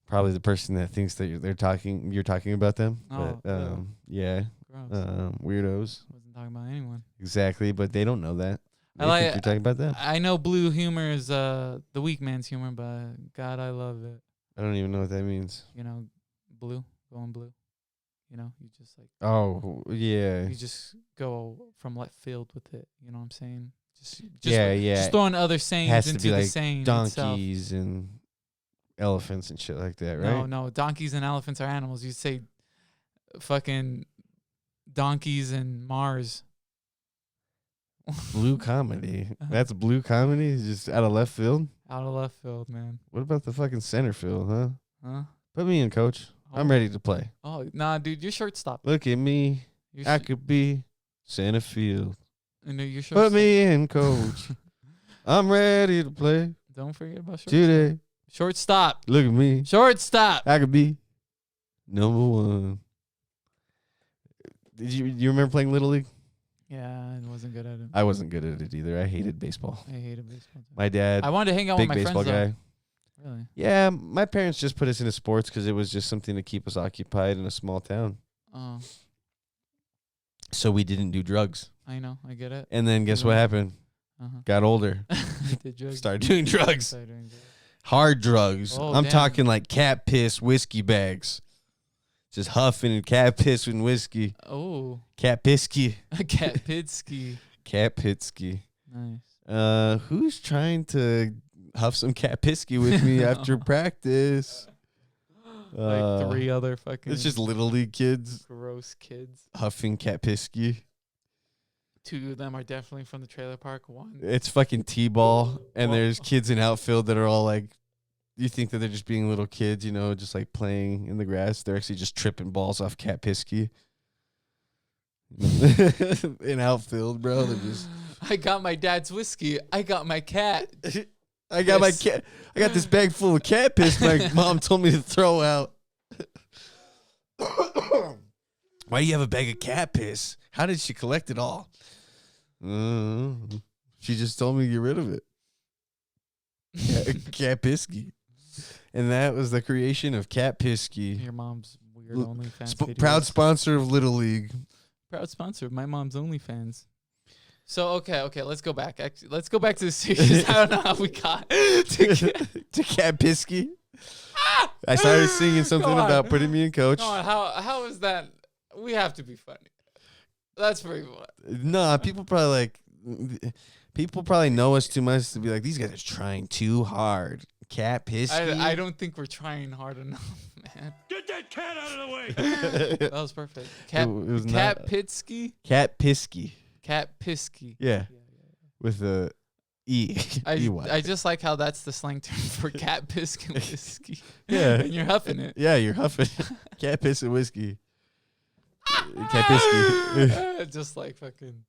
S1: Probably the person that thinks that you're talking about them.
S2: Oh,
S1: but, yeah. Weirdos.
S2: Wasn't talking about anyone.
S1: Exactly, but they don't know that. They think you're talking about them.
S2: I know blue humor is the weak man's humor, but God, I love it.
S1: I don't even know what that means.
S2: You know, going blue. You know, you just like.
S1: Oh, yeah.
S2: You just go from left field with it. You know what I'm saying? Just
S1: Just
S2: throwing other sayings into the
S1: like
S2: saying
S1: donkeys
S2: itself.
S1: And elephants and shit like that, right?
S2: No, donkeys and elephants are animals. You say fucking donkeys and Mars.
S1: Blue comedy. That's blue comedy? Just out of left field?
S2: Out of left field, man.
S1: What about the fucking center field, huh?
S2: Huh?
S1: Put me in, coach. Oh. I'm ready to play.
S2: Oh, nah, dude, you're shortstop.
S1: Look at me. I could be center field.
S2: You're
S1: Put me in, coach. I'm ready to play.
S2: Don't forget about shortstop.
S1: Today.
S2: Shortstop.
S1: Look at me.
S2: Shortstop.
S1: I could be number one. Did you remember playing Little League?
S2: Yeah, I wasn't good at it.
S1: I wasn't good at it either. I hated baseball.
S2: I hated baseball too.
S1: My dad.
S2: I wanted to hang out with my friends.
S1: Big baseball guy.
S2: Really?
S1: Yeah, my parents just put us into sports because it was just something to keep us occupied in a small town.
S2: Oh.
S1: So we didn't do drugs.
S2: I know. I get it.
S1: And then guess what happened? Got older.
S2: Did drugs.
S1: Started doing drugs. Hard drugs.
S2: Oh,
S1: I'm talking like cat piss whiskey bags. Just huffing and cat piss and whiskey.
S2: Oh.
S1: Cat pisky.
S2: Cat pitsky.
S1: Cat pitsky.
S2: Nice.
S1: Who's trying to huff some cat pisky with me after practice?
S2: Like 3 other fucking.
S1: It's just Little League kids.
S2: Gross kids.
S1: Huffing cat pisky.
S2: 2 of them are definitely from the trailer park. 1.
S1: It's fucking T-ball, and there's kids in outfield that are all like, you think that they're just being little kids, you know, just like playing in the grass. They're actually just tripping balls off cat pisky. In outfield, bro. They're just.
S2: I got my dad's whiskey. I got my cat.
S1: I got my cat. I got this bag full of cat piss my mom told me to throw out. Why do you have a bag of cat piss? How did she collect it all? She just told me to get rid of it. Cat pisky. And that was the creation of Cat Pisky.
S2: Your mom's weird OnlyFans
S1: proud sponsor of Little League.
S2: Proud sponsor of my mom's OnlyFans. So, okay, let's go back. Actually, let's go back to the series. I don't know how we got
S1: to Cat Pisky. I started singing something about putting me in, coach.
S2: How is that? We have to be funny. That's pretty funny.
S1: Nah, people probably know us too much to be like, these guys are trying too hard. Cat Pisky.
S2: I don't think we're trying hard enough, man.
S3: Get that cat out of the way.
S2: That was perfect. Cat Pitsky?
S1: Cat Pisky.
S2: Cat Pisky.
S1: Yeah. With a E.
S2: I just like how that's the slang term for cat piss and whiskey.
S1: Yeah.
S2: And you're huffing it.
S1: Yeah, you're huffing cat piss and whiskey. Cat Pisky.
S2: Just like fucking.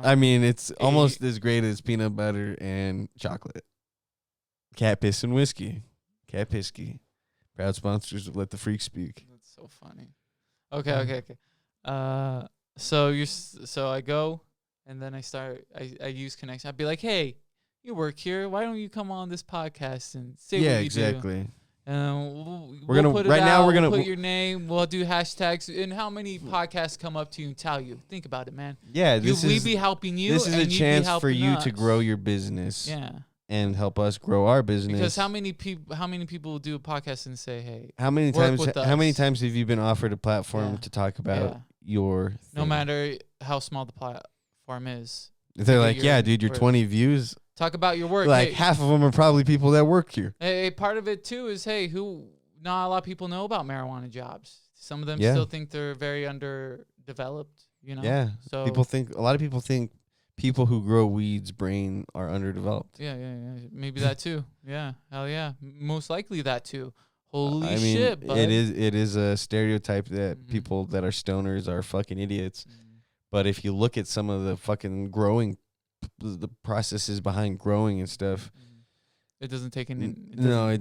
S1: I mean, it's almost as great as peanut butter and chocolate. Cat piss and whiskey. Cat Pisky. Proud sponsors of Let the Freak Speak.
S2: That's so funny. Okay. So I go and then I use connection. I'd be like, hey, you work here. Why don't you come on this podcast and say what you do?
S1: Yeah, exactly.
S2: We're gonna
S1: put it right now. We're gonna
S2: put your name. We'll do hashtags. And how many podcasts come up to you and tell you? Think about it, man.
S1: Yeah,
S2: we be helping you.
S1: This is a chance for you
S2: us.
S1: to grow your business.
S2: Yeah.
S1: And help us grow our business.
S2: Because how many people do a podcast and say, "Hey,
S1: how many times have you been offered a platform to talk about your thing?
S2: No matter how small the platform is.
S1: They're like, "Yeah, dude, your 20 views.
S2: Talk about your work."
S1: Like half of them are probably people that work here.
S2: A part of it too is, not a lot of people know about marijuana jobs. Some of them still think they're very underdeveloped, you know?
S1: Yeah. So a lot of people think people who grow weeds brain are underdeveloped.
S2: Yeah. Maybe that too. Yeah. Hell yeah. Most likely that too. Holy shit, bud.
S1: It is a stereotype that people that are stoners are fucking idiots. But if you look at some of the fucking growing, the processes behind growing and stuff,
S2: it doesn't take an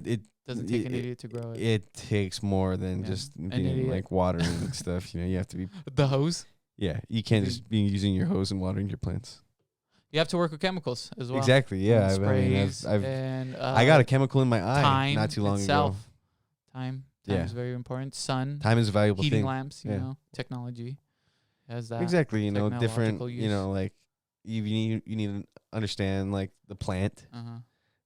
S1: it
S2: doesn't take an idiot to grow it.
S1: It takes more than just being like watering and stuff. You have to be
S2: the hose.
S1: Yeah, you can't just be using your hose and watering your plants.
S2: You have to work with chemicals as well.
S1: Exactly. Yeah, I got a chemical in my eye not too long ago.
S2: Time is very important. Sun.
S1: Time is a valuable
S2: heating
S1: thing.
S2: Lamps. You know, technology has that.
S1: Exactly. Different. Use. Like you need to understand like the plant.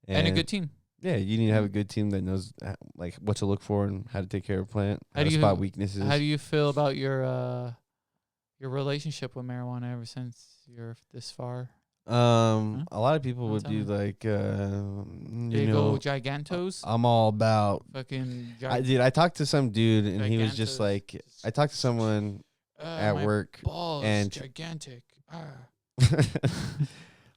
S2: And a good team.
S1: Yeah, you need to have a good team that knows like what to look for and how to take care of a plant. How to spot weaknesses.
S2: How do you feel about your relationship with marijuana ever since you're this far?
S1: A lot of people would do like
S2: big old gigantos.
S1: I'm all about
S2: fucking
S1: I talked to some dude and he was just like, I talked to someone at work and
S2: gigantic.
S1: I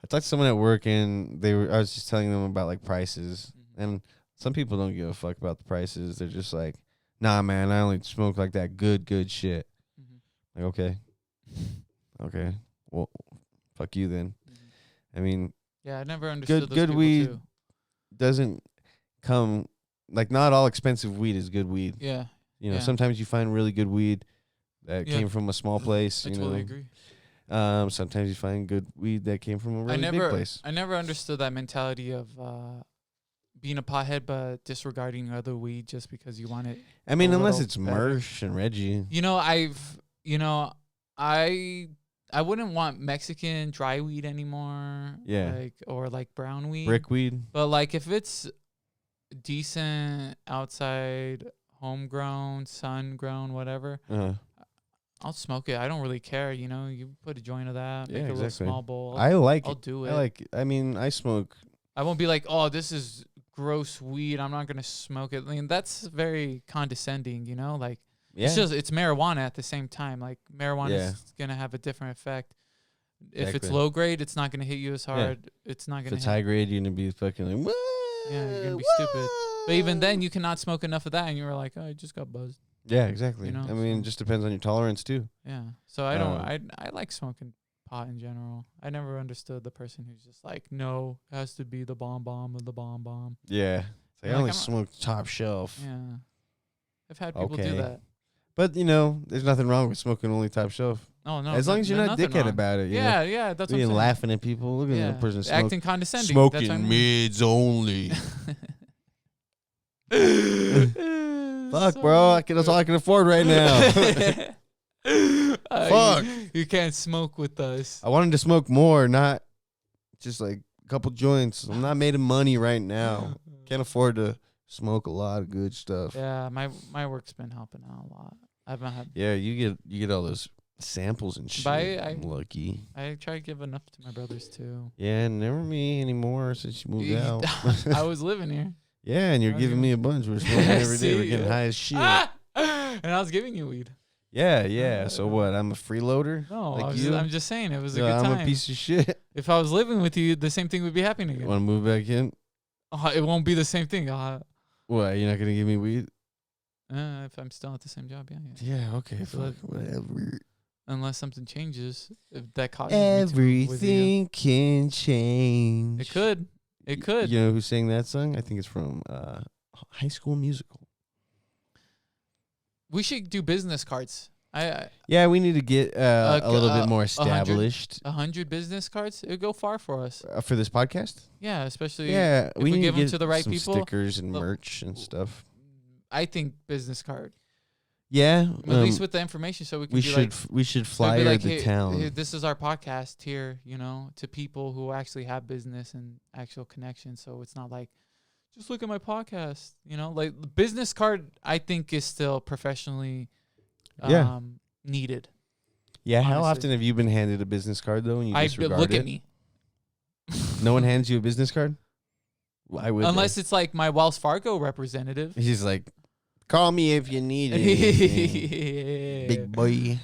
S1: talked to someone at work and I was just telling them about like prices, and some people don't give a fuck about the prices. They're just like, nah, man, I only smoke like that good shit. Like, okay, well, fuck you then. I mean,
S2: I never understood
S1: good weed doesn't come like, not all expensive weed is good weed.
S2: Yeah,
S1: sometimes you find really good weed that came from a small place.
S2: I totally agree.
S1: Sometimes you find good weed that came from a really big place.
S2: I never understood that mentality of being a pothead but disregarding other weed just because you want it.
S1: I mean, unless it's Mersh and Reggie.
S2: I wouldn't want Mexican dry weed anymore.
S1: Yeah.
S2: Or brown weed.
S1: Brick weed.
S2: But like if it's decent outside, homegrown, sun-grown, whatever, I'll smoke it. I don't really care. You put a joint of that, make a little small bowl. I'll do it.
S1: I smoke.
S2: I won't be like, oh, this is gross weed, I'm not going to smoke it. I mean, that's very condescending, it's marijuana at the same time. Like marijuana is going to have a different effect. If it's low grade, it's not going to hit you as hard. It's not going to.
S1: If it's high grade, you're going to be fucking like,
S2: yeah, you're going to be stupid. But even then, you cannot smoke enough of that, and you were like, oh, I just got buzzed.
S1: Yeah, exactly. I mean, it just depends on your tolerance too.
S2: Yeah. So I don't. I like smoking pot in general. I never understood the person who's just like, no, it has to be the bomb of the bomb.
S1: Yeah. I only smoke top shelf.
S2: Yeah. I've had people do that.
S1: But there's nothing wrong with smoking only top shelf.
S2: Oh no.
S1: As long as you're not dickhead about it.
S2: Yeah. That's what I'm saying.
S1: Laughing at people. Look at the person
S2: acting condescending.
S1: Smoking mids only. Fuck, bro. That's all I can afford right now. Fuck.
S2: You can't smoke with us.
S1: I wanted to smoke more, not just like a couple joints. I'm not made of money right now. Can't afford to smoke a lot of good stuff.
S2: Yeah, my work's been helping out a lot. I've not had.
S1: Yeah, you get all those samples and shit. I'm lucky.
S2: I try to give enough to my brothers too.
S1: Yeah, never me anymore since you moved out.
S2: I was living here.
S1: Yeah, and you're giving me a bunch. We're smoking every day. We're getting high as shit.
S2: And I was giving you weed.
S1: Yeah. So what? I'm a freeloader?
S2: No, I'm just saying it was a good time.
S1: I'm a piece of shit.
S2: If I was living with you, the same thing would be happening again.
S1: Want to move back in?
S2: It won't be the same thing.
S1: What? You're not going to give me weed?
S2: If I'm still at the same job, yeah.
S1: Yeah, okay. Whatever.
S2: Unless something changes. If that causes
S1: everything can change.
S2: It could. It could.
S1: You know who sang that song? I think it's from High School Musical.
S2: We should do business cards.
S1: Yeah, we need to get a little bit more established.
S2: 100 business cards? It would go far for us.
S1: For this podcast?
S2: Yeah, especially
S1: if
S2: we give them to the right
S1: some
S2: people.
S1: Stickers and merch and stuff.
S2: I think business card.
S1: Yeah,
S2: at least with the information, so we
S1: should flyer
S2: like,
S1: the town.
S2: Hey, this is our podcast here, to people who actually have business and actual connections. So it's not like, just look at my podcast. Like the business card, I think is still professionally, needed.
S1: Yeah, honestly. How often have you been handed a business card though, and you disregard
S2: look
S1: it?
S2: At me.
S1: No one hands you a business card. Why would
S2: unless it's like my Wells Fargo representative?
S1: He's like, call me if you need it, big boy.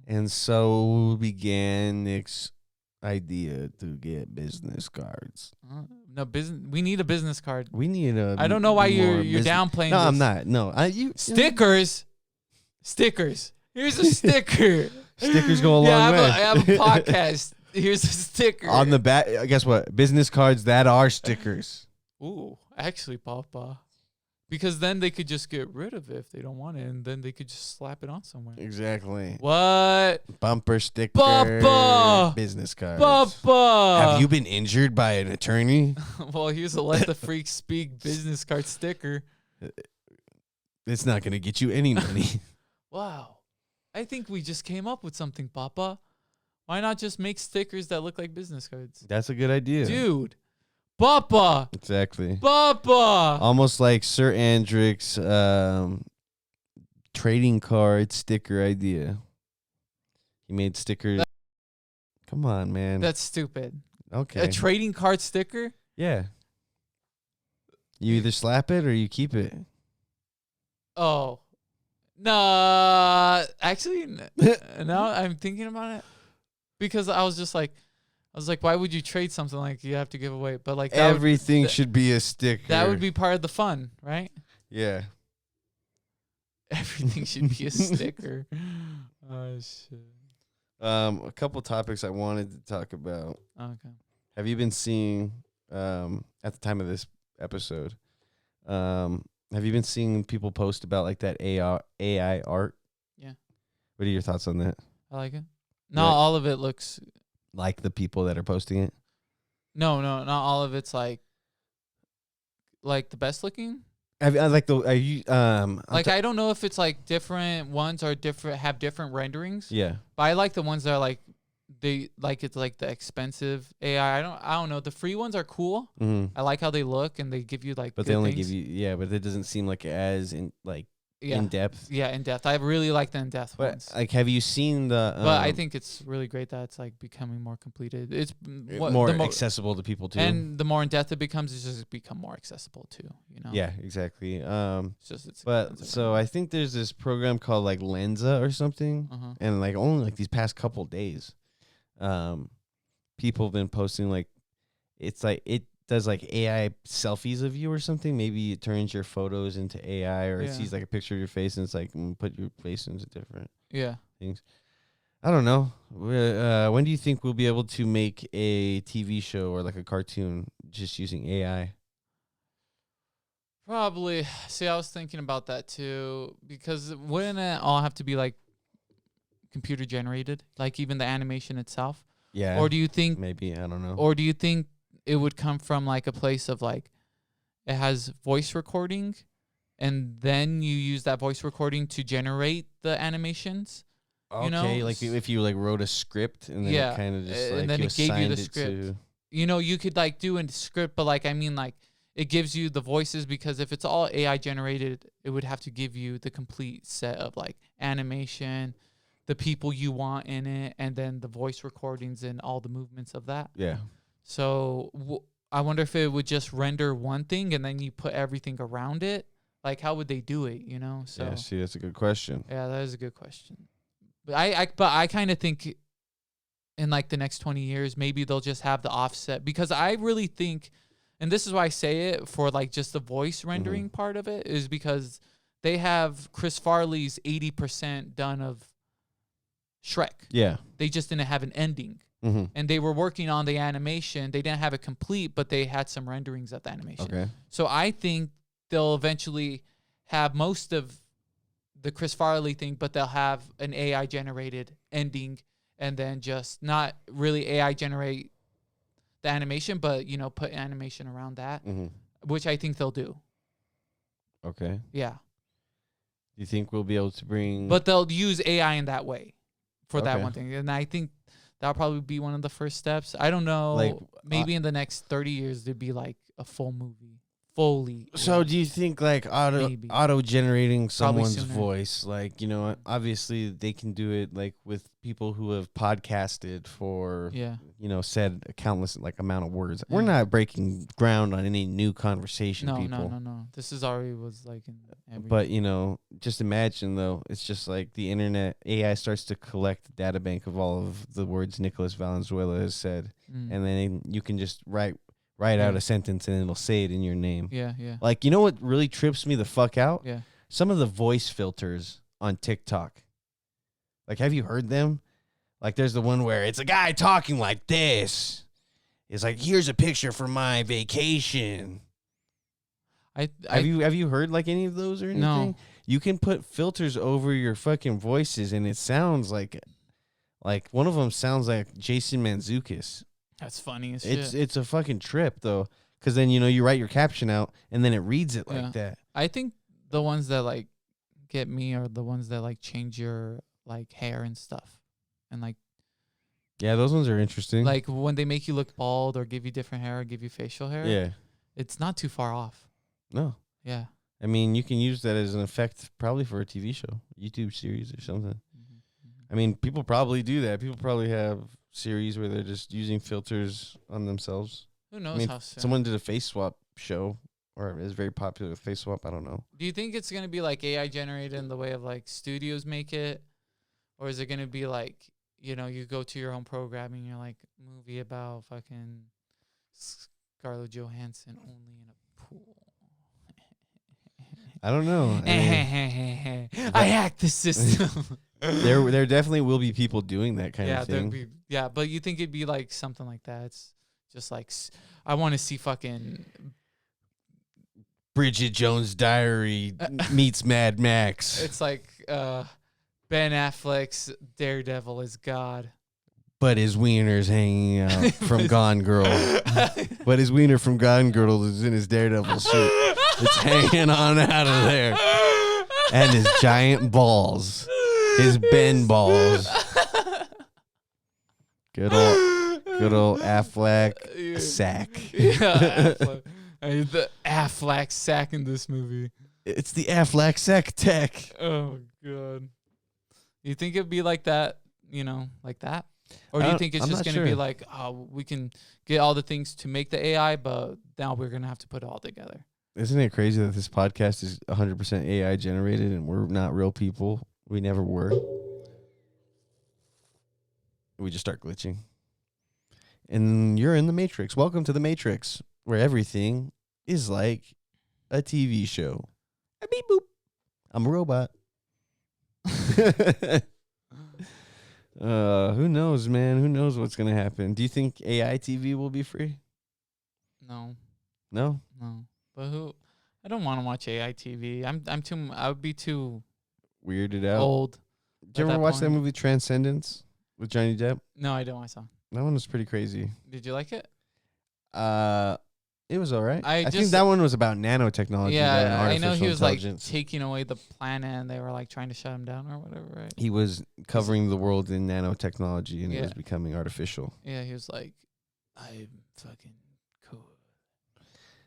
S1: And so began Nick's idea to get business cards.
S2: We need a business card.
S1: We need a.
S2: I don't know why you're downplaying.
S1: No,
S2: this.
S1: I'm not. No,
S2: stickers. Here's a sticker.
S1: Stickers go a long way.
S2: I have a podcast. Here's a sticker
S1: on the back. Guess what? Business cards that are stickers.
S2: Ooh, actually, Papa. Because then they could just get rid of it if they don't want it, and then they could just slap it on somewhere.
S1: Exactly.
S2: What?
S1: Bumper sticker.
S2: Papa!
S1: Business cards.
S2: Papa!
S1: Have you been injured by an attorney?
S2: Well, here's a Let the Freak Speak business card sticker.
S1: It's not going to get you any money.
S2: Wow. I think we just came up with something, Papa. Why not just make stickers that look like business cards?
S1: That's a good idea.
S2: Dude. Papa.
S1: Exactly.
S2: Papa.
S1: Almost like Sir Andrick's trading card sticker idea. He made stickers. Come on, man.
S2: That's stupid.
S1: Okay.
S2: A trading card sticker?
S1: Yeah. You either slap it or you keep it.
S2: Oh. No. Actually, now I'm thinking about it. Because I was like, why would you trade something like you have to give away? But like
S1: everything should be a sticker.
S2: That would be part of the fun, right?
S1: Yeah.
S2: Everything should be a sticker. Oh shit.
S1: A couple topics I wanted to talk about.
S2: Okay.
S1: Have you been seeing at the time of this episode? Have you been seeing people post about like that AI art?
S2: Yeah.
S1: What are your thoughts on that?
S2: I like it. Not all of it looks
S1: like the people that are posting it.
S2: No, not all of it's like the best looking.
S1: I
S2: don't know if it's like different ones are different, have different renderings.
S1: Yeah.
S2: But I like the ones that are like it's like the expensive AI. I don't know. The free ones are cool.
S1: Mm-hmm.
S2: I like how they look and they give you like.
S1: But they only give you but it doesn't seem like as in like.
S2: Yeah.
S1: In depth.
S2: Yeah, in depth. I really like the in depth ones.
S1: Like, have you seen the?
S2: But I think it's really great that it's like becoming more completed. It's
S1: more accessible to people too.
S2: And the more in depth it becomes, it's just become more accessible too.
S1: Yeah, exactly.
S2: It's
S1: so I think there's this program called like Lenza or something, and like only like these past couple days, people have been posting like, it's like it does like AI selfies of you or something. Maybe it turns your photos into AI, or it sees like a picture of your face and it's like put your face into different things. I don't know. When do you think we'll be able to make a TV show or like a cartoon just using AI?
S2: Probably. See, I was thinking about that too, because wouldn't it all have to be like computer generated, like even the animation itself?
S1: Yeah.
S2: Or do you think
S1: maybe, I don't know.
S2: Or do you think it would come from like a place of like it has voice recording and then you use that voice recording to generate the animations?
S1: Okay, like if you like wrote a script and then it kind of just like
S2: and then it gave you the script. You could like do a script, but like I mean like it gives you the voices, because if it's all AI generated, it would have to give you the complete set of like animation, the people you want in it, and then the voice recordings and all the movements of that.
S1: Yeah.
S2: So I wonder if it would just render one thing and then you put everything around it. Like, how would they do it? So
S1: yeah, see, that's a good question.
S2: Yeah, that is a good question. But I kind of think in like the next 20 years, maybe they'll just have the offset, because I really think, and this is why I say it for like just the voice rendering part of it, is because they have Chris Farley's 80% done of Shrek.
S1: Yeah.
S2: They just didn't have an ending. And they were working on the animation. They didn't have it complete, but they had some renderings of the animation.
S1: Okay.
S2: So I think they'll eventually have most of the Chris Farley thing, but they'll have an AI generated ending, and then just not really AI generate the animation, but put animation around that, which I think they'll do.
S1: Okay.
S2: Yeah.
S1: Do you think we'll be able to bring...
S2: But they'll use AI in that way for that one thing. And I think that'll probably be one of the first steps. I don't know.
S1: Like,
S2: maybe in the next 30 years, there'd be like a full movie. Fully.
S1: So do you think like auto generating someone's voice, like, you know, obviously they can do it like with people who have podcasted for, you know, said a countless like amount of words. We're not breaking ground on any new conversation, people.
S2: No. This is already was like in every...
S1: But, you know, just imagine though, it's just like the internet, AI starts to collect the data bank of all of the words Nicholas Valenzuela has said. And then you can just write out a sentence and it'll say it in your name.
S2: Yeah.
S1: Like, you know what really trips me the fuck out?
S2: Yeah.
S1: Some of the voice filters on TikTok. Like, have you heard them? Like, there's the one where it's a guy talking like this. It's like, here's a picture from my vacation. Have you heard like any of those or anything?
S2: No.
S1: You can put filters over your fucking voices and it sounds like one of them sounds like Jason Mantzoukas.
S2: That's funny as shit.
S1: It's a fucking trip though, because then, you know, you write your caption out and then it reads it like that.
S2: I think the ones that like get me are the ones that like change your like hair and stuff, and like
S1: those ones are interesting.
S2: Like when they make you look bald or give you different hair or give you facial hair.
S1: Yeah,
S2: it's not too far off.
S1: No.
S2: Yeah.
S1: I mean, you can use that as an effect probably for a TV show, YouTube series or something. I mean, people probably do that. People probably have series where they're just using filters on themselves.
S2: Who knows?
S1: I mean,
S2: how soon?
S1: Someone did a face swap show, or is very popular with face swap. I don't know.
S2: Do you think it's gonna be like AI generated in the way of like studios make it, or is it gonna be like, you know, you go to your own programming, you're like movie about fucking Scarlett Johansson only in a pool?
S1: I don't know.
S2: I hacked the system.
S1: There definitely will be people doing that kind of thing.
S2: But you think it'd be like something like that? It's just like, I want to see fucking
S1: Bridget Jones' Diary meets Mad Max.
S2: It's like Ben Affleck's Daredevil is God.
S1: But his wiener's hanging out from Gone Girl. But his wiener from Gone Girl is in his Daredevil suit. It's hanging on out of there. And his giant balls. His Ben balls. Good old Affleck sack.
S2: Yeah, Affleck. The Affleck sack in this movie.
S1: It's the Affleck sack tech.
S2: Oh, God. You think it'd be like that, you know, like that? Or do you think it's just going to be like, oh, we can get all the things to make the AI, but now we're going to have to put it all together?
S1: Isn't it crazy that this podcast is 100% AI generated and we're not real people? We never were. We just start glitching. And you're in the Matrix. Welcome to the Matrix, where everything is like a TV show. Beep boop. I'm a robot. Who knows, man? Who knows what's gonna happen? Do you think AI TV will be free?
S2: No.
S1: No?
S2: No. But I don't want to watch AI TV. I would be too
S1: weirded out.
S2: Old.
S1: Did you ever watch that movie Transcendence with Johnny Depp?
S2: No, I don't. I saw.
S1: That one was pretty crazy.
S2: Did you like it?
S1: It was all right. I
S2: think
S1: that one was about nanotechnology.
S2: Yeah, I know he was like taking away the planet, and they were like trying to shut him down or whatever, right?
S1: He was covering the world in nanotechnology, and it was becoming artificial.
S2: Yeah, he was like, I'm fucking cool.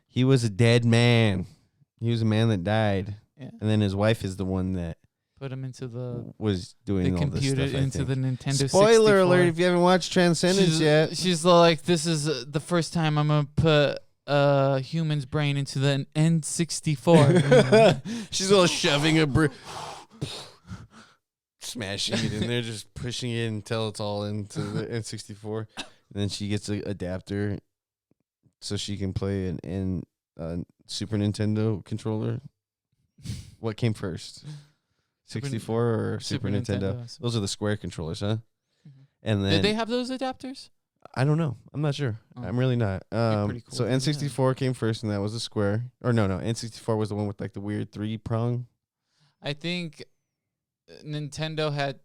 S1: He was a dead man. He was a man that died.
S2: Yeah.
S1: And then his wife is the one that
S2: put him into the
S1: was doing all this stuff.
S2: Into the Nintendo.
S1: Spoiler
S2: 64.
S1: alert! If you haven't watched Transcendence yet,
S2: she's like, "This is the first time I'm gonna put a human's brain into the N64."
S1: She's all shoving smashing it in there, just pushing it until it's all into the N64. And then she gets an adapter so she can play an Super Nintendo controller. What came first? 64 or Super Nintendo? Those are the square controllers, huh? Mm-hmm. And then
S2: did they have those adapters?
S1: I don't know. I'm not sure.
S2: Oh.
S1: I'm really not.
S2: Cool,
S1: so N64 came first, and that was a square. Or no, N64 was the one with like the weird 3-prong.
S2: I think Nintendo had.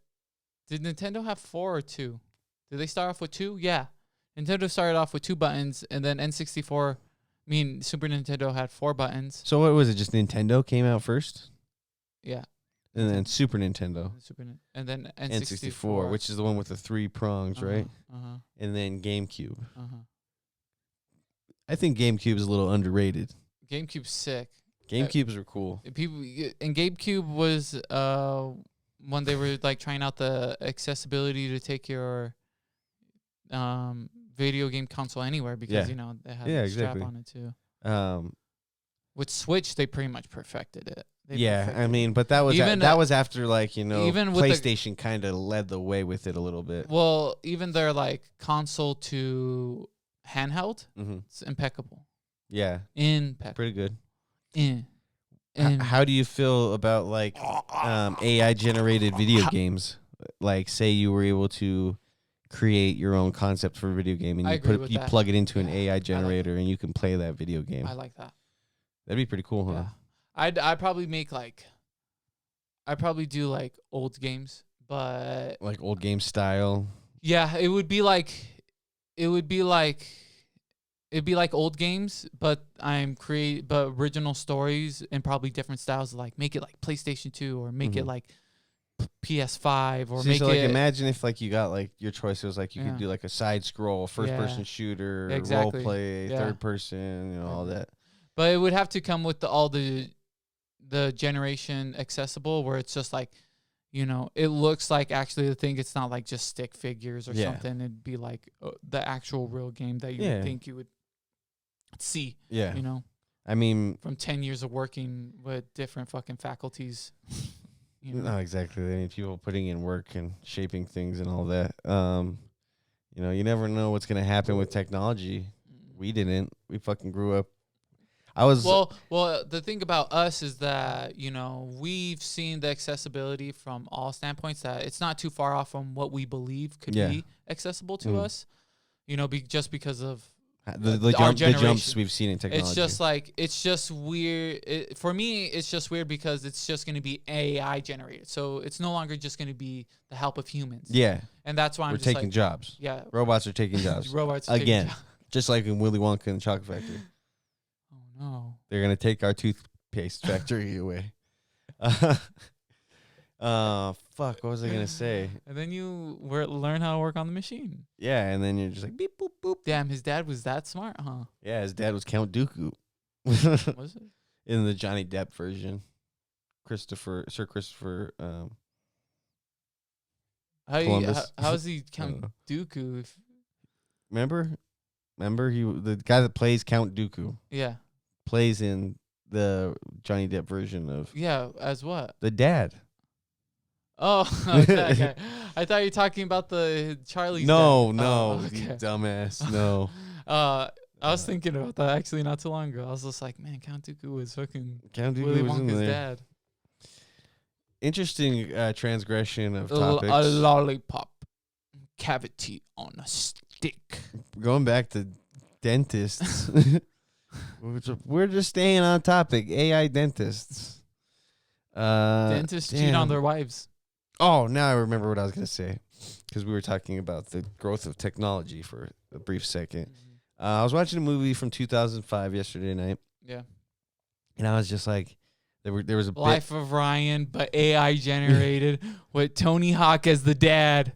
S2: Did Nintendo have 4 or 2? Did they start off with 2? Yeah, Nintendo started off with 2 buttons, and then N64 I mean, Super Nintendo had 4 buttons.
S1: So what was it? Just Nintendo came out first?
S2: Yeah.
S1: And then Super Nintendo.
S2: And then
S1: N64, which is the one with the 3 prongs, right? And then GameCube. I think GameCube is a little underrated.
S2: GameCube's sick.
S1: GameCubes are cool.
S2: GameCube was when they were like trying out the accessibility to take your video game console anywhere, because you know they had a strap on it too. With Switch, they pretty much perfected it.
S1: I mean, but that was that was after, like, you know, even PlayStation kind of led the way with it a little bit.
S2: Well, even their like console to handheld, it's impeccable.
S1: Yeah,
S2: impeccable,
S1: pretty good.
S2: How
S1: do you feel about like AI generated video games? Like, say you were able to create your own concept for a video game, and you plug it into an AI generator, and you can play that video game.
S2: I like that.
S1: That'd be pretty cool, huh?
S2: Yeah. I'd probably make I'd probably do like old games, but
S1: like old game style.
S2: Yeah, it'd be like old games, but but original stories and probably different styles. Like make it like PlayStation 2, or make it like PS5, or make it like,
S1: imagine if like you got like your choice was like you could do like a side scroll, first person shooter, role play, third person, you know, all that.
S2: But it would have to come with all the generation accessible, where it's just like, you know, it looks like actually the thing. It's not like just stick figures or something. It'd be like the actual real game that you would think you would see. Yeah. You know?
S1: I mean,
S2: from 10 years of working with different fucking faculties.
S1: You know? No, exactly. I mean, people putting in work and shaping things and all that. You know, you never know what's going to happen with technology. We didn't. We fucking grew up.
S2: Well, the thing about us is that, you know, we've seen the accessibility from all standpoints, that it's not too far off from what we believe could be accessible to us, you know, just because of
S1: the jumps we've seen in technology.
S2: It's just weird. For me, it's just weird because it's just going to be AI generated. So it's no longer just going to be the help of humans.
S1: Yeah.
S2: And that's why
S1: we're taking jobs.
S2: Yeah.
S1: Robots are taking jobs.
S2: Robots
S1: are again, just like in Willy Wonka and the Chocolate Factory.
S2: No.
S1: They're going to take our toothpaste factory away. Fuck, what was I going to say?
S2: And then you learn how to work on the machine.
S1: Yeah, and then you're just like, beep, boop, boop.
S2: Damn, his dad was that smart, huh?
S1: Yeah, his dad was Count Dooku.
S2: Was it?
S1: In the Johnny Depp version. Sir Christopher Columbus.
S2: How is he Count Dooku?
S1: Remember the guy that plays Count Dooku?
S2: Yeah.
S1: Plays in the Johnny Depp version of...
S2: Yeah, as what?
S1: The dad.
S2: Oh, okay. I thought you were talking about the Charlie's
S1: No,
S2: dad.
S1: You dumbass. No.
S2: I was thinking about that actually not too long ago. I was just like, man, Count Dooku was fucking Willy Wonka's dad.
S1: Interesting transgression of topics.
S2: A lollipop cavity on a stick.
S1: Going back to dentists. We're just staying on topic. AI dentists.
S2: Dentists cheat on their wives.
S1: Oh, now I remember what I was going to say, because we were talking about the growth of technology for a brief second. I was watching a movie from 2005 yesterday night.
S2: Yeah.
S1: And I was just like, there was a
S2: Life of Ryan, but AI generated with Tony Hawk as the dad.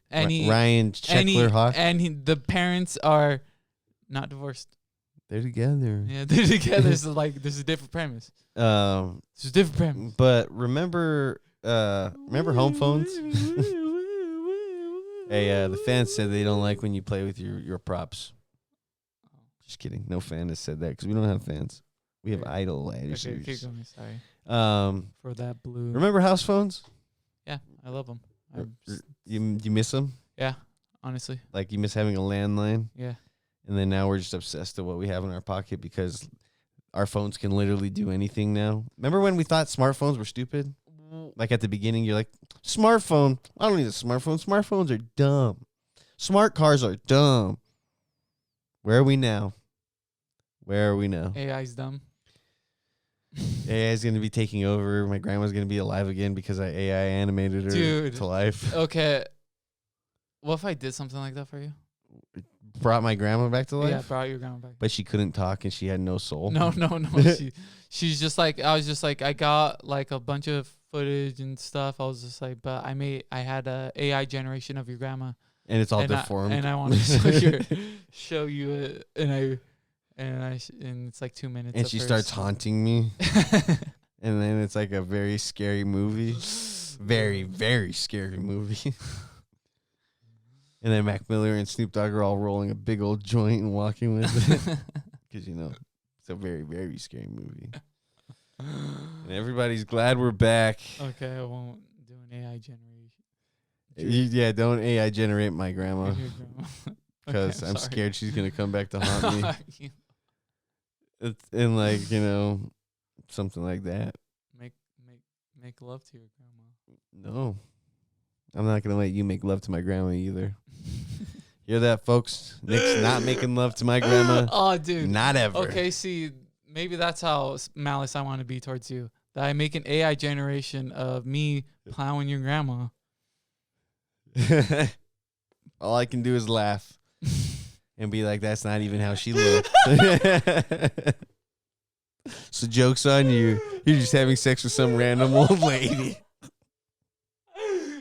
S2: And
S1: Ryan Sheckler Hawk.
S2: And the parents are not divorced.
S1: They're together.
S2: Yeah, they're together. So like, there's a different premise. There's a different premise.
S1: But remember home phones? Hey, the fans said they don't like when you play with your props. Just kidding. No fan has said that, because we don't have fans. We have idle series.
S2: Okay, keep going. Sorry. For that blue.
S1: Remember house phones?
S2: Yeah, I love them.
S1: You miss them?
S2: Yeah, honestly.
S1: Like, you miss having a landline?
S2: Yeah.
S1: And then now we're just obsessed with what we have in our pocket, because our phones can literally do anything now. Remember when we thought smartphones were stupid? Like at the beginning, you're like, smartphone. I don't need a smartphone. Smartphones are dumb. Smart cars are dumb. Where are we now?
S2: AI's dumb.
S1: AI is going to be taking over. My grandma's going to be alive again because I AI animated her to life.
S2: Okay. What if I did something like that for you?
S1: brought my grandma back to life?
S2: Yeah, brought your grandma back.
S1: But she couldn't talk and she had no soul?
S2: No. She's just like, I was just like, I got like a bunch of footage and stuff. I was just like, but I had a AI generation of your grandma.
S1: And it's all deformed.
S2: And I want to show you it. And it's like 2 minutes.
S1: And she starts haunting me. And then it's like a very scary movie. Very, very scary movie. And then Mac Miller and Snoop Dogg are all rolling a big old joint and walking with it. Because, it's a very, very scary movie. And everybody's glad we're back.
S2: Okay, I won't do an AI generation.
S1: Yeah, don't AI generate my grandma. Because I'm scared she's going to come back to haunt me. And like, something like that.
S2: Make love to your grandma.
S1: No. I'm not going to let you make love to my grandma either. Hear that, folks? Nick's not making love to my grandma.
S2: Oh, dude.
S1: Not ever.
S2: Okay, see, maybe that's how malice I want to be towards you. That I make an AI generation of me plowing your grandma.
S1: All I can do is laugh and be like, that's not even how she looked. So joke's on you. You're just having sex with some random old lady.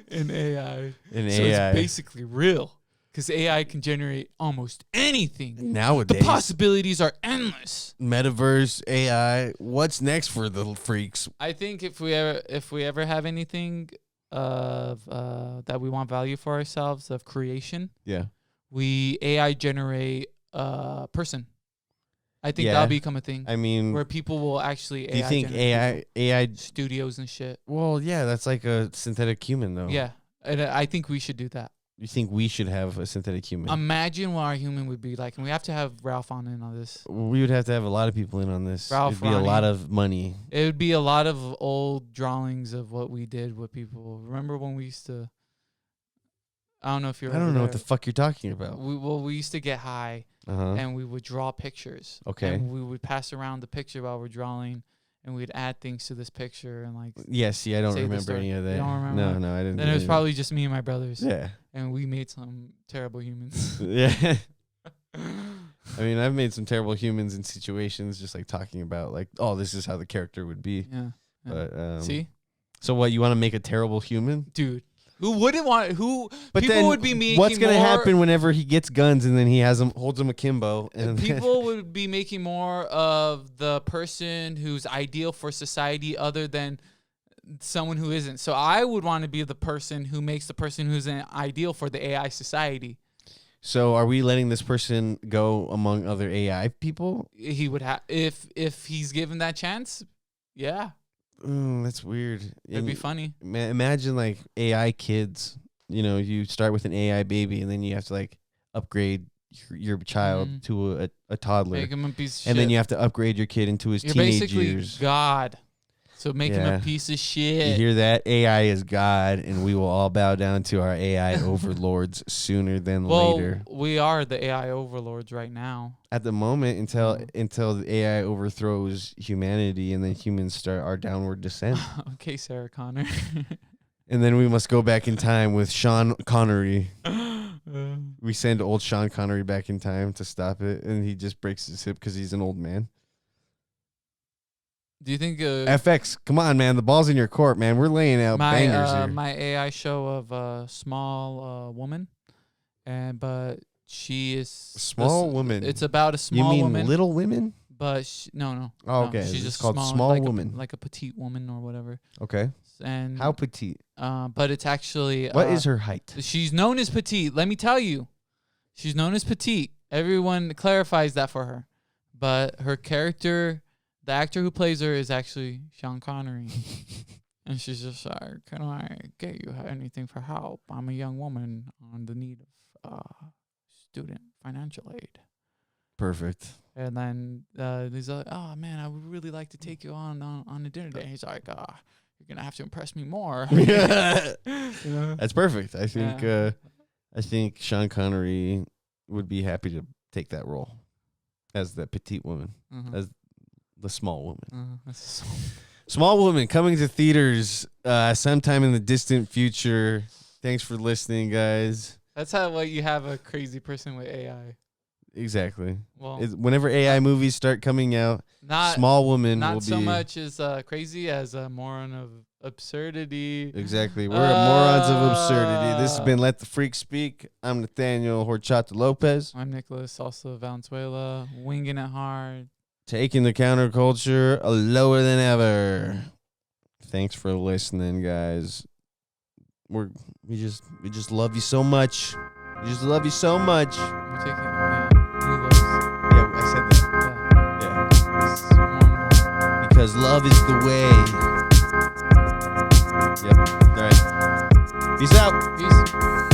S2: In AI. So
S1: AI.
S2: It's basically real. Because AI can generate almost anything.
S1: Nowadays.
S2: The possibilities are endless.
S1: Metaverse, AI. What's next for the freaks?
S2: I think if we ever have anything of that we want value for ourselves of creation, we AI generate a person. I think that'll become a thing.
S1: I mean,
S2: where people will actually.
S1: Do you think AI
S2: studios and shit?
S1: Well, yeah, that's like a synthetic human, though.
S2: Yeah, and I think we should do that.
S1: You think we should have a synthetic human?
S2: Imagine what our human would be like, and we have to have Ralph on in on this.
S1: We would have to have a lot of people in on this.
S2: Ralph,
S1: it'd be Ronnie. A lot of money.
S2: It would be a lot of old drawings of what we did with people. Remember when we used to? I don't know if you're.
S1: I don't know what the fuck you're talking about.
S2: We used to get high, and we would draw pictures.
S1: Okay.
S2: And we would pass around the picture while we're drawing, and we'd add things to this picture and like.
S1: Yeah, see, I don't remember any of that.
S2: You don't remember?
S1: No, I didn't.
S2: Then it was probably just me and my brothers.
S1: Yeah.
S2: And we made some terrible humans.
S1: Yeah. I mean, I've made some terrible humans in situations, just like talking about like, oh, this is how the character would be.
S2: Yeah.
S1: But
S2: see.
S1: So what? You want to make a terrible human,
S2: dude? Who wouldn't want? But people
S1: then
S2: would be making.
S1: What's gonna happen whenever he gets guns and then he holds them akimbo? And
S2: people would be making more of the person who's ideal for society, other than someone who isn't. So I would want to be the person who makes the person who's an ideal for the AI society.
S1: So are we letting this person go among other AI people?
S2: He would have if he's given that chance. Yeah.
S1: That's weird.
S2: It'd be funny.
S1: Imagine like AI kids. You start with an AI baby and then you have to like upgrade your child to a toddler.
S2: Make him a piece of shit.
S1: And then you have to upgrade your kid into his teenage years.
S2: You're basically God. So make him a piece of shit.
S1: You hear that? AI is God, and we will all bow down to our AI overlords sooner than later.
S2: We are the AI overlords right now.
S1: At the moment, until the AI overthrows humanity, and then humans start our downward descent.
S2: Okay, Sarah Connor.
S1: And then we must go back in time with Sean Connery. We send old Sean Connery back in time to stop it, and he just breaks his hip because he's an old man.
S2: Do you think
S1: FX? Come on, man! The ball's in your court, man. We're laying out bangers here.
S2: My AI show of a small woman, but she is
S1: small woman.
S2: It's about a small woman.
S1: You mean Little Women?
S2: But
S1: no.
S2: Oh,
S1: okay.
S2: She's just
S1: called small woman,
S2: like a petite woman or whatever.
S1: Okay.
S2: And
S1: how petite?
S2: But it's actually
S1: what is her height?
S2: She's known as petite. Let me tell you, she's known as petite. Everyone clarifies that for her, but her character. The actor who plays her is actually Sean Connery. And she's just like, can I get you anything for help? I'm a young woman on the need of student financial aid.
S1: Perfect.
S2: And then he's like, oh, man, I would really like to take you on a dinner date. And he's like, you're going to have to impress me more.
S1: That's perfect. I think Sean Connery would be happy to take that role as the petite woman, as the small woman. Small Woman coming to theaters sometime in the distant future. Thanks for listening, guys.
S2: That's how you have a crazy person with AI.
S1: Exactly. Well, whenever AI movies start coming out, small woman will be...
S2: Not so much as crazy as a moron of absurdity.
S1: Exactly. We're morons of absurdity. This has been Let the Freak Speak. I'm Nathaniel Horchata Lopez.
S2: I'm Nicholas, also Valenzuela, winging it hard.
S1: Taking the counterculture lower than ever. Thanks for listening, guys. We just love you so much. We just love you so much.
S2: We're taking
S1: Yeah, I said that. Yeah. Because love is the way. Yep. All right. Peace out.
S2: Peace.